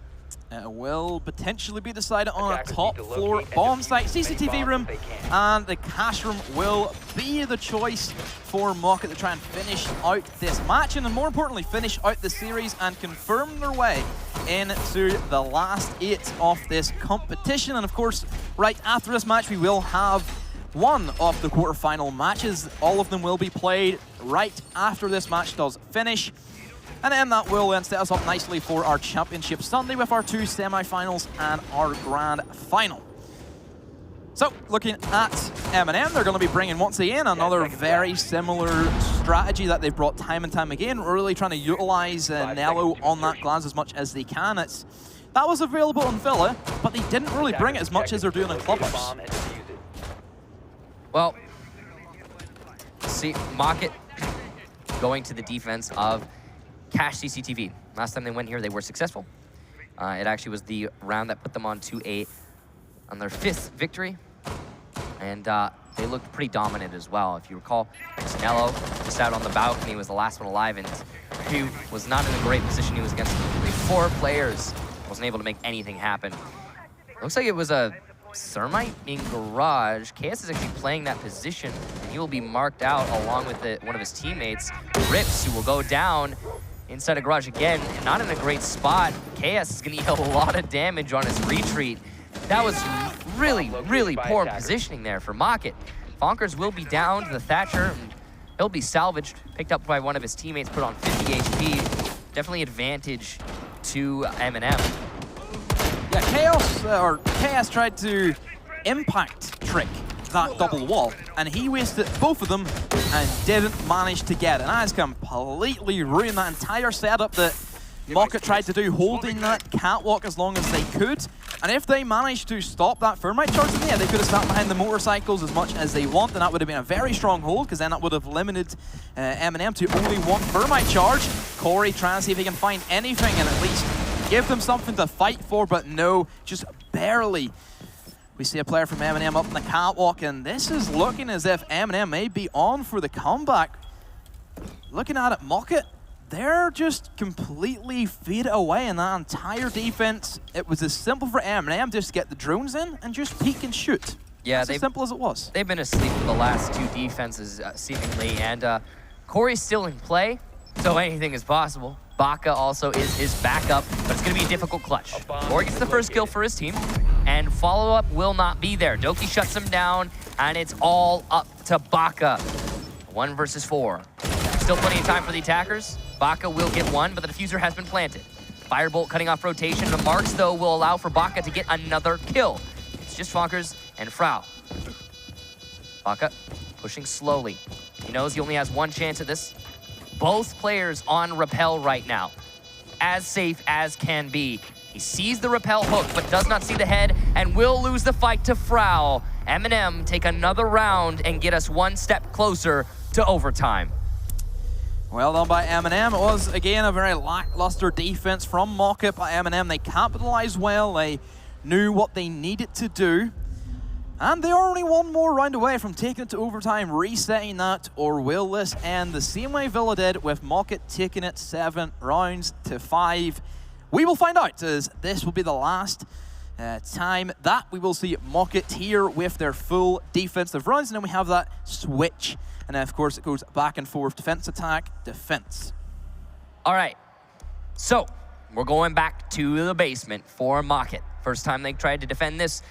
Will potentially be decided on a top floor bomb site, CCTV room, and the cash room will be the choice for Mocket to try and finish out this match, and more importantly, finish out the series and confirm their way into the last 8 of this competition. And of course, right after this match, we will have one of the quarterfinal matches. All of them will be played right after this match does finish. And then that will then set us up nicely for our Championship Sunday with our 2 semi-finals and our grand final. So, looking at MnM, they're going to be bringing, once again, another very similar strategy that they've brought time and time again, really trying to utilize Nello on that glance as much as they can. That was available in Villa, but they didn't really bring it as much as they're doing in Clubhouse. Well, see, Mocket going to the defense of Cash CCTV. Last time they went here, they were successful. It actually was the round that put them on to on their 5th victory. And they looked pretty dominant as well. If you recall, Nello just out on the balcony was the last one alive, and he was not in a great position. He was against 4 players. Wasn't able to make anything happen. Looks like it was a Thermite in Garage. KS is actually playing that position, and he will be marked out along with one of his teammates, Rips, who will go down inside of Garage again, not in a great spot. KS is going to deal a lot of damage on his retreat. That was really, really poor positioning there for Mocket. Fonkers will be down to the Thatcher, and he'll be salvaged, picked up by one of his teammates, put on 50 HP. Definitely advantage to MnM. Yeah, KS tried to impact trick that double wall, and he wasted both of them and didn't manage to get it. And that has completely ruined that entire setup that Mocket tried to do, holding that catwalk as long as they could. And if they managed to stop that Thermite charge in there, they could have sat behind the motorcycles as much as they want, and that would have been a very strong hold, because then that would have limited MnM to only 1 Thermite charge. Corey trying to see if he can find anything and at least give them something to fight for, but no, just barely. We see a player from MnM up in the catwalk, and this is looking as if MnM may be on for the comeback. Looking at it, Mocket, they're just completely faded away in that entire defense. It was as simple for MnM just to get the drones in and just peek and shoot. Yeah, as simple as it was. They've been asleep for the last 2 defenses, seemingly, and Corey's still in play, so anything is possible. Baka also is his backup, but it's going to be a difficult clutch. Corey gets the first kill for his team, and follow-up will not be there. Doki shuts him down, and it's all up to Baka. 1 versus 4. Still plenty of time for the attackers. Baka will get 1, but the diffuser has been planted. Firebolt cutting off rotation. The marks, though, will allow for Baka to get another kill. It's just Fonkers and Frau. Baka pushing slowly. He knows he only has 1 chance at this. Both players on rappel right now. As safe as can be. He sees the rappel hook, but does not see the head, and will lose the fight to Frau. MnM take another round and get us 1 step closer to overtime. Well done by MnM. It was, again, a very lackluster defense from Mocket by MnM. They capitalized well. They knew what they needed to do. And they are only 1 more round away from taking it to overtime, resetting that, or will this end the same way Villa did, with Mocket taking it 7 rounds to 5? We will find out, as this will be the last time that we will see Mocket here with their full defensive runs, and then we have that switch. And then, of course, it goes back and forth, defense, attack, defense. All right, so we're going back to the basement for Mocket. First time they tried to defend this,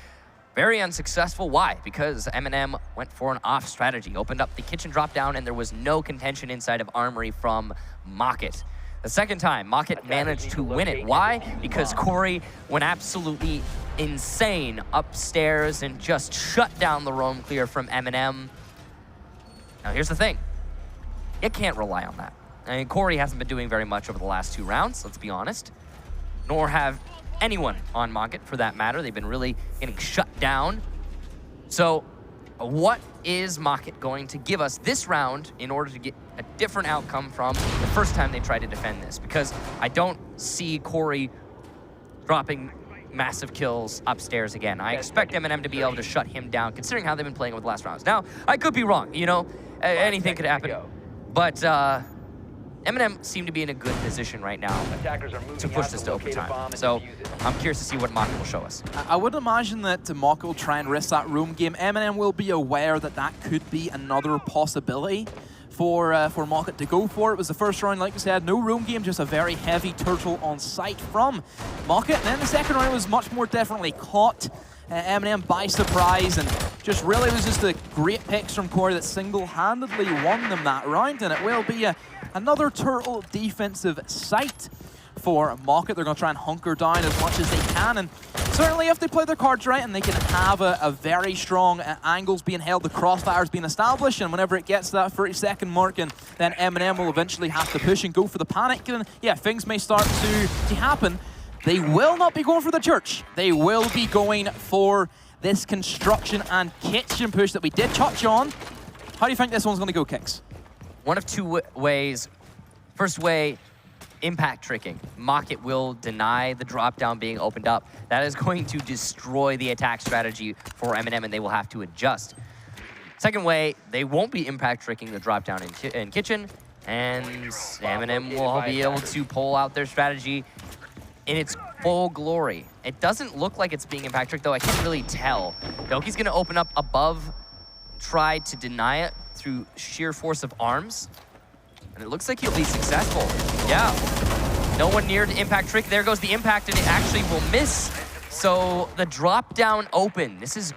very unsuccessful. Why? Because MnM went for an off strategy, opened up the kitchen drop down, and there was no contention inside of Armory from Mocket. The second time, Mocket managed to win it. Why? Because Corey went absolutely insane upstairs and just shut down the roam clear from MnM. Now here's the thing, you can't rely on that. I mean, Corey hasn't been doing very much over the last 2 rounds, let's be honest. Nor have anyone on Mocket for that matter. They've been really getting shut down. So what is Mocket going to give us this round in order to get a different outcome from the first time they tried to defend this? Because I don't see Corey dropping massive kills upstairs again. I expect MnM to be able to shut him down, considering how they've been playing over the last rounds. Now, I could be wrong, you know, anything could happen. But MnM seem to be in a good position right now to push this to overtime. So I'm curious to see what Mocket will show us. I would imagine that Mocket will try and risk that room game. MnM will be aware that that could be another possibility for Mocket to go for. It was the first round, like we said, no room game, just a very heavy turtle on site from Mocket. And then the second round was much more definitely caught MnM by surprise, and just really was just a great picks from Corey that single-handedly won them that round. And it will be another turtle defensive site for Mocket. They're going to try and hunker down as much as they can, and certainly if they play their cards right and they can have a very strong angles being held, the crossfires being established, and whenever it gets to that 30-second mark, and then MnM will eventually have to push and go for the panic, and yeah, things may start to happen. They will not be going for the church. They will be going for this construction and kitchen push that we did touch on. How do you think this one's going to go, Kicks? One of 2 ways. First way, impact tricking. Mocket will deny the drop down being opened up. That is going to destroy the attack strategy for MnM, and they will have to adjust. Second way, they won't be impact tricking the drop down in kitchen, and MnM will be able to pull out their strategy in its full glory. It doesn't look like it's being impact tricked, though. I can't really tell. Doki's going to open up above, try to deny it through sheer force of arms, and it looks like he'll be successful. Yeah, no one near the impact trick. There goes the impact, and it actually will miss. So the drop down open. This is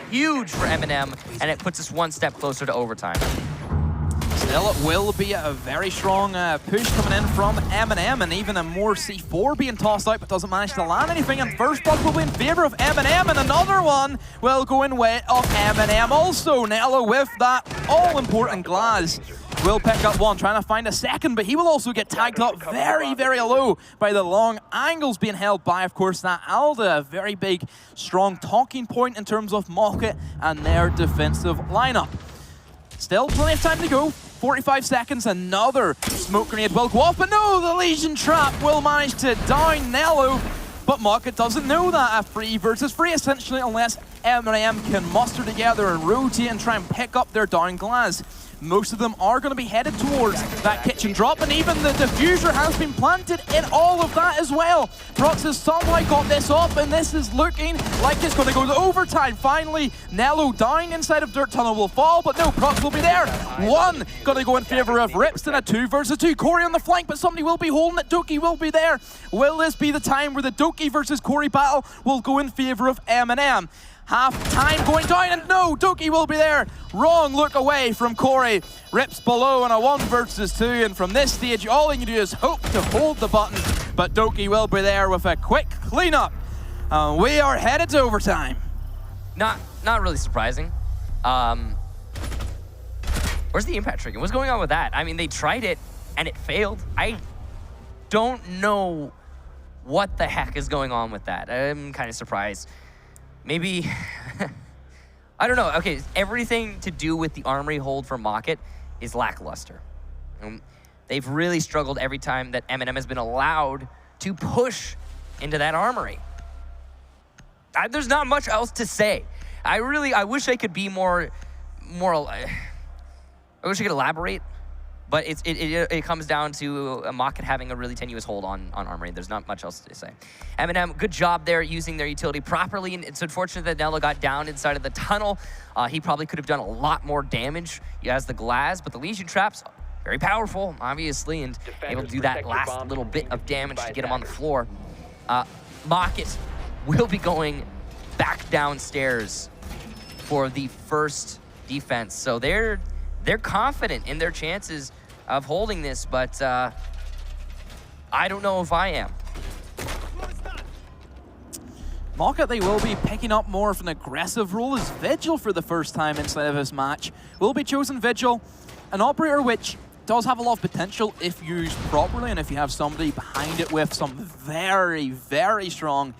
huge for MnM, and it puts us 1 step closer to overtime. Still, it will be a very strong push coming in from MnM, and even a more C4 being tossed out, but doesn't manage to land anything. And first blood will be in favor of MnM, and another one will go in way of MnM also. Nello with that all-important glass will pick up one, trying to find a second, but he will also get tagged up very, very low by the long angles being held by, of course, that Alda. A very big, strong talking point in terms of Mocket and their defensive lineup. Still plenty of time to go. 45 seconds, another smoke grenade will go off, but no, the Legion Trap will manage to down Nello, but Mocket doesn't know that. A 3 versus 3, essentially, unless MnM can muster together and rotate and try and pick up their down glass. Most of them are going to be headed towards that kitchen drop, and even the diffuser has been planted in all of that as well. Prox has somehow got this off, and this is looking like it's going to go to overtime. Finally, Nello down inside of Dirt Tunnel will fall, but no, Prox will be there. 1 going to go in favor of Rips, and a 2 versus 2. Corey on the flank, but somebody will be holding it. Doki will be there. Will this be the time where the Doki versus Corey battle will go in favor of MnM? Half time going down, and no, Doki will be there. Wrong look away from Corey. Rips below on a 1 versus 2, and from this stage, all he can do is hope to hold the button, but Doki will be there with a quick cleanup. We are headed to overtime. Not really surprising. Where's the impact tricking? What's going on with that? I mean, they tried it, and it failed. I don't know what the heck is going on with that. I'm kind of surprised. Maybe, I don't know. Okay, everything to do with the armory hold for Mocket is lackluster. They've really struggled every time that MnM has been allowed to push into that armory. There's not much else to say. I wish I could be more, I wish I could elaborate But it comes down to Maka having a really tenuous hold on Armory. There's not much else to say. MnM, good job there using their utility properly. And it's unfortunate that Nello got down inside of the tunnel. He probably could have done a lot more damage as the Glaz, but the Legion traps, very powerful, obviously, and able to do that last little bit of damage to get him on the floor. Mocket will be going back downstairs for the first defense. So they're confident in their chances of holding this, but I don't know if I am. Mocket, they will be picking up more of an aggressive role as Vigil for the first time inside of this match. Will be chosen Vigil, an operator which does have a lot of potential if used properly and if you have somebody behind it with some very, very strong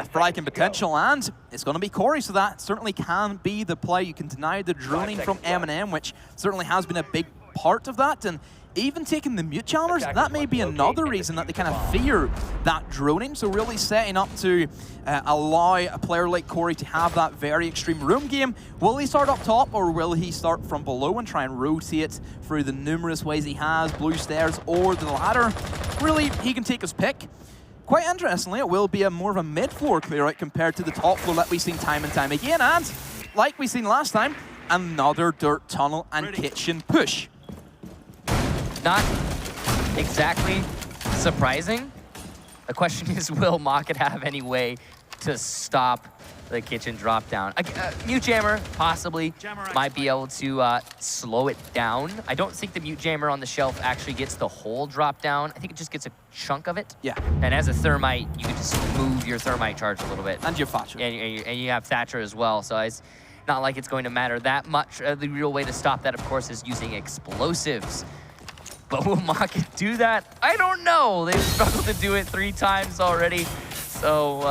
striking potential, and it's going to be Corey, so that certainly can be the play. You can deny the droning from MnM, which certainly has been a big part of that, and even taking the mute jammers, that may be another reason that they kind of fear that droning, so really setting up to allow a player like Corey to have that very extreme room game. Will he start up top, or will he start from below and try and rotate through the numerous ways he has, blue stairs or the ladder? Really, he can take his pick. Quite interestingly, it will be more of a mid-floor clear-out compared to the top floor that we've seen time and time again. And, like we've seen last time, another dirt tunnel and kitchen push. Not exactly surprising. The question is, will Mocket have any way to stop the kitchen drop down? Mute Jammer possibly might be able to slow it down. I don't think the Mute Jammer on the shelf actually gets the whole drop down. I think it just gets a chunk of it. Yeah. And as a Thermite, you can just move your Thermite charge a little bit. And your Thatcher. And you have Thatcher as well, so it's not like it's going to matter that much. The real way to stop that, of course, is using explosives. But will Mocket do that? I don't know. They've struggled to do it 3 times already. So,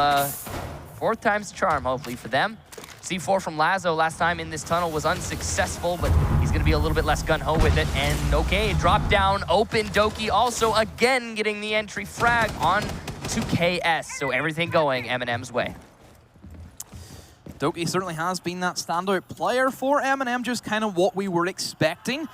4th time's the charm, hopefully, for them. C4 from Lazo last time in this tunnel was unsuccessful, but he's going to be a little bit less gung-ho with it. And okay, drop down, open. Doki also again getting the entry frag on to KS. So everything going MnM's way. Doki certainly has been that standout player for MnM, just kind of what we were expecting.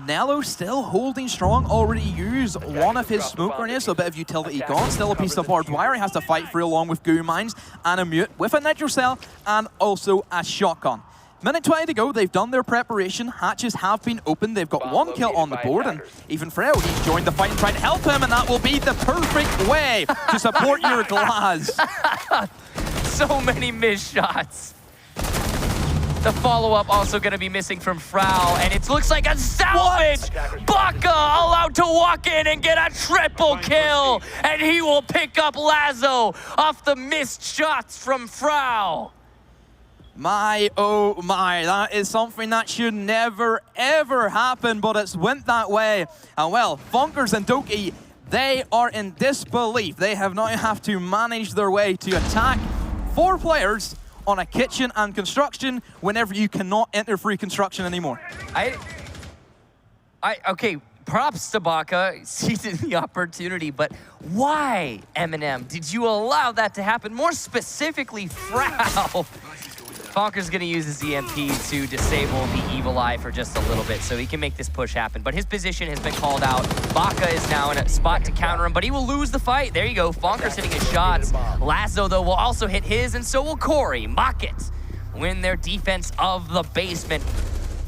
Nello still holding strong, already used one of his smoke grenades, so a bit of utility gone. Still a piece of barbed wire he has to fight through along with goo mines and a mute with a nitro cell and also a shotgun. Minute 20 to go, they've done their preparation, hatches have been opened, they've got 1 kill on the board, and even Freo, he's joined the fight and tried to help him, and that will be the perfect way to support your Glaz. So many missed shots. The follow-up also going to be missing from Frau, and it looks like a salvage! Baka allowed to walk in and get a triple kill, and he will pick up Lazo off the missed shots from Frau. My, oh my, that is something that should never, ever happen, but it's went that way. And well, Funkers and Doki, they are in disbelief. They have now have to manage their way to attack 4 players on a kitchen and construction whenever you cannot enter free construction anymore. Okay, props to Baka, seizing the opportunity, but why, MnM, did you allow that to happen? More specifically, Frau. Fonker's gonna use his EMP to disable the Evil Eye for just a little bit so he can make this push happen, but his position has been called out. Baka is now in a spot to counter him, but he will lose the fight. There you go, Fonker's hitting his shots. Lazo, though, will also hit his, and so will Corey. Mocket win their defense of the basement,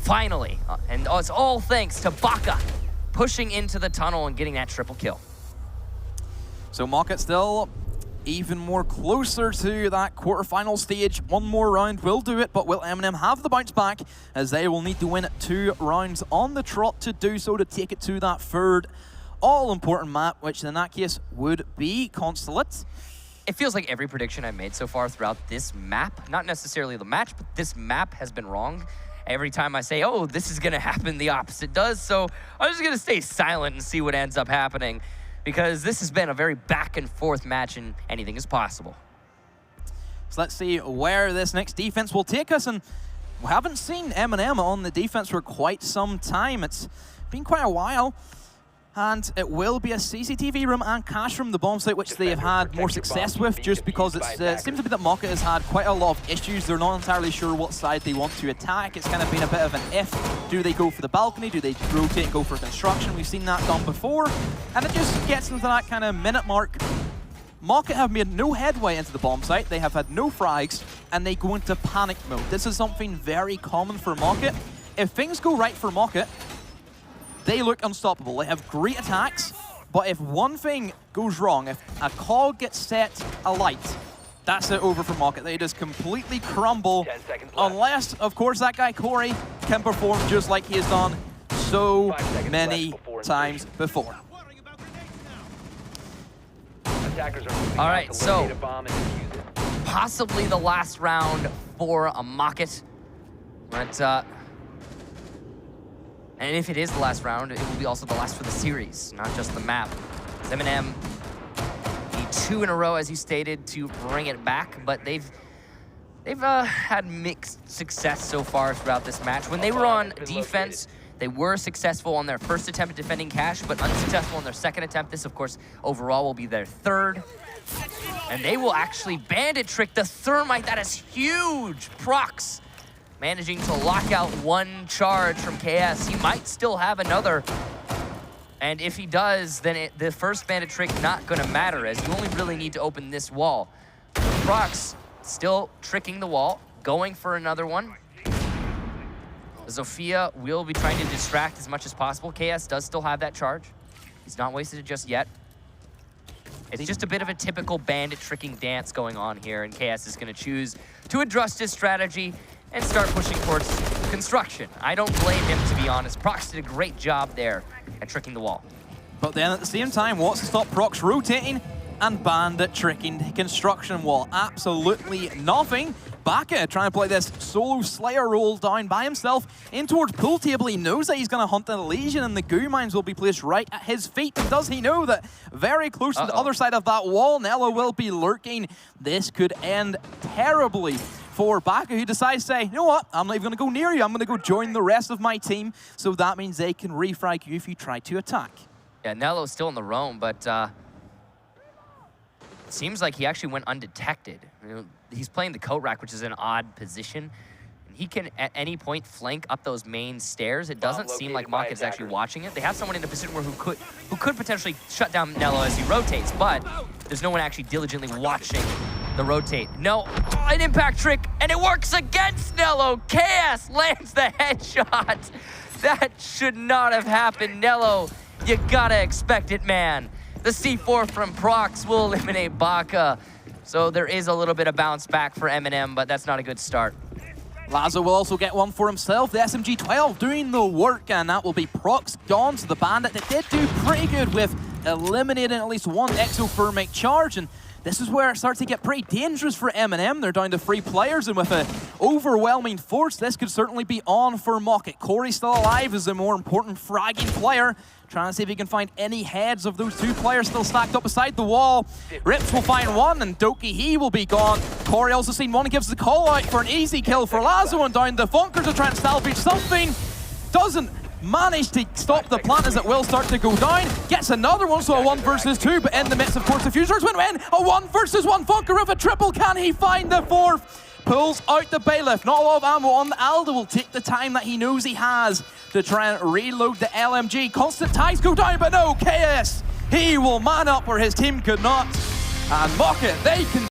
finally. And it's all thanks to Baka pushing into the tunnel and getting that triple kill. So Mocket still even more closer to that quarterfinal stage. 1 more round will do it, but will MnM have the bounce back, as they will need to win 2 rounds on the trot to do so, to take it to that 3rd all-important map, which in that case would be Consulate. It feels like every prediction I've made so far throughout this map, not necessarily the match, but this map has been wrong. Every time I say, oh, this is gonna happen, the opposite does, so I'm just gonna stay silent and see what ends up happening, because this has been a very back and forth match and anything is possible. So let's see where this next defense will take us, and we haven't seen MnM on the defense for quite some time. It's been quite a while. And it will be a CCTV room and cash room, the bomb site, which they have had more success with, just because it seems to be that Mocket has had quite a lot of issues. They're not entirely sure what side they want to attack. It's kind of been a bit of an if. Do they go for the balcony? Do they rotate and go for construction? We've seen that done before. And it just gets into that kind of minute mark. Mocket have made no headway into the bomb site. They have had no frags, and they go into panic mode. This is something very common for Mocket. If things go right for Mocket, they look unstoppable. They have great attacks, but if one thing goes wrong, if a cog gets set alight, that's it over for Mocket. They just completely crumble, unless, of course, that guy Corey can perform just like he has done so many times before. All right, so possibly the last round for a Mocket, but and if it is the last round, it will be also the last for the series, not just the map. MnM, the 2 in a row, as you stated, to bring it back, but they've had mixed success so far throughout this match. When they were on defense, they were successful on their first attempt at defending cash, but unsuccessful on their second attempt. This, of course, overall will be their third. And they will actually bandit trick the Thermite. That is huge. Prox managing to lock out one charge from KS. He might still have another. And if he does, then the first bandit trick not gonna matter, as you only really need to open this wall. Prox still tricking the wall, going for another one. Zofia will be trying to distract as much as possible. KS does still have that charge. He's not wasted it just yet. It's just a bit of a typical bandit tricking dance going on here, and KS is gonna choose to adjust his strategy and start pushing towards construction. I don't blame him, to be honest. Prox did a great job there at tricking the wall. But then at the same time, what's to stop Prox rotating and bandit tricking the construction wall? Absolutely nothing. Baka trying to play this solo Slayer roll down by himself in towards pool table. He knows that he's going to hunt the Legion, and the goo mines will be placed right at his feet. And does he know that very close to the other side of that wall, Nello will be lurking? This could end terribly for Baka, who decides to say, you know what, I'm not even going to go near you. I'm going to go join the rest of my team. So that means they can refrag you if you try to attack. Yeah, Nello's still in the roam, but it seems like he actually went undetected. You know, he's playing the coat rack, which is an odd position. And he can, at any point, flank up those main stairs. It doesn't seem like Mocket's actually watching it. They have someone in a position where who could potentially shut down Nello as he rotates, but there's no one actually diligently watching the rotate. No, an impact trick, and it works against Nello. KS lands the headshot. That should not have happened, Nello. You gotta expect it, man. The C4 from Prox will eliminate Baka. So there is a little bit of bounce back for MnM, but that's not a good start. Lazo will also get one for himself. The SMG-12 doing the work, and that will be Prox gone to the bandit. That did do pretty good with eliminating at least one exothermic charge, and this is where it starts to get pretty dangerous for MnM. They're down to 3 players, and with an overwhelming force, this could certainly be on for Mocket. Corey still alive is the more important fragging player, trying to see if he can find any heads of those 2 players still stacked up beside the wall. Rips will find one, and Doki, he will be gone. Corey also seen one and gives the call out for an easy kill for Lazo, and down the Funker to try and salvage something. Doesn't manage to stop the plant as it will start to go down. Gets another one, so a 1 versus 2, but in the midst, of course, the Fusers win. A 1 versus 1 Funker with a triple. Can he find the 4th? Pulls out the bailiff. Not a lot of ammo on the Alda. Will take the time that he knows he has to try and reload the LMG. Constant ties go down, but no, KS, he will man up where his team could not. And Mocket, they can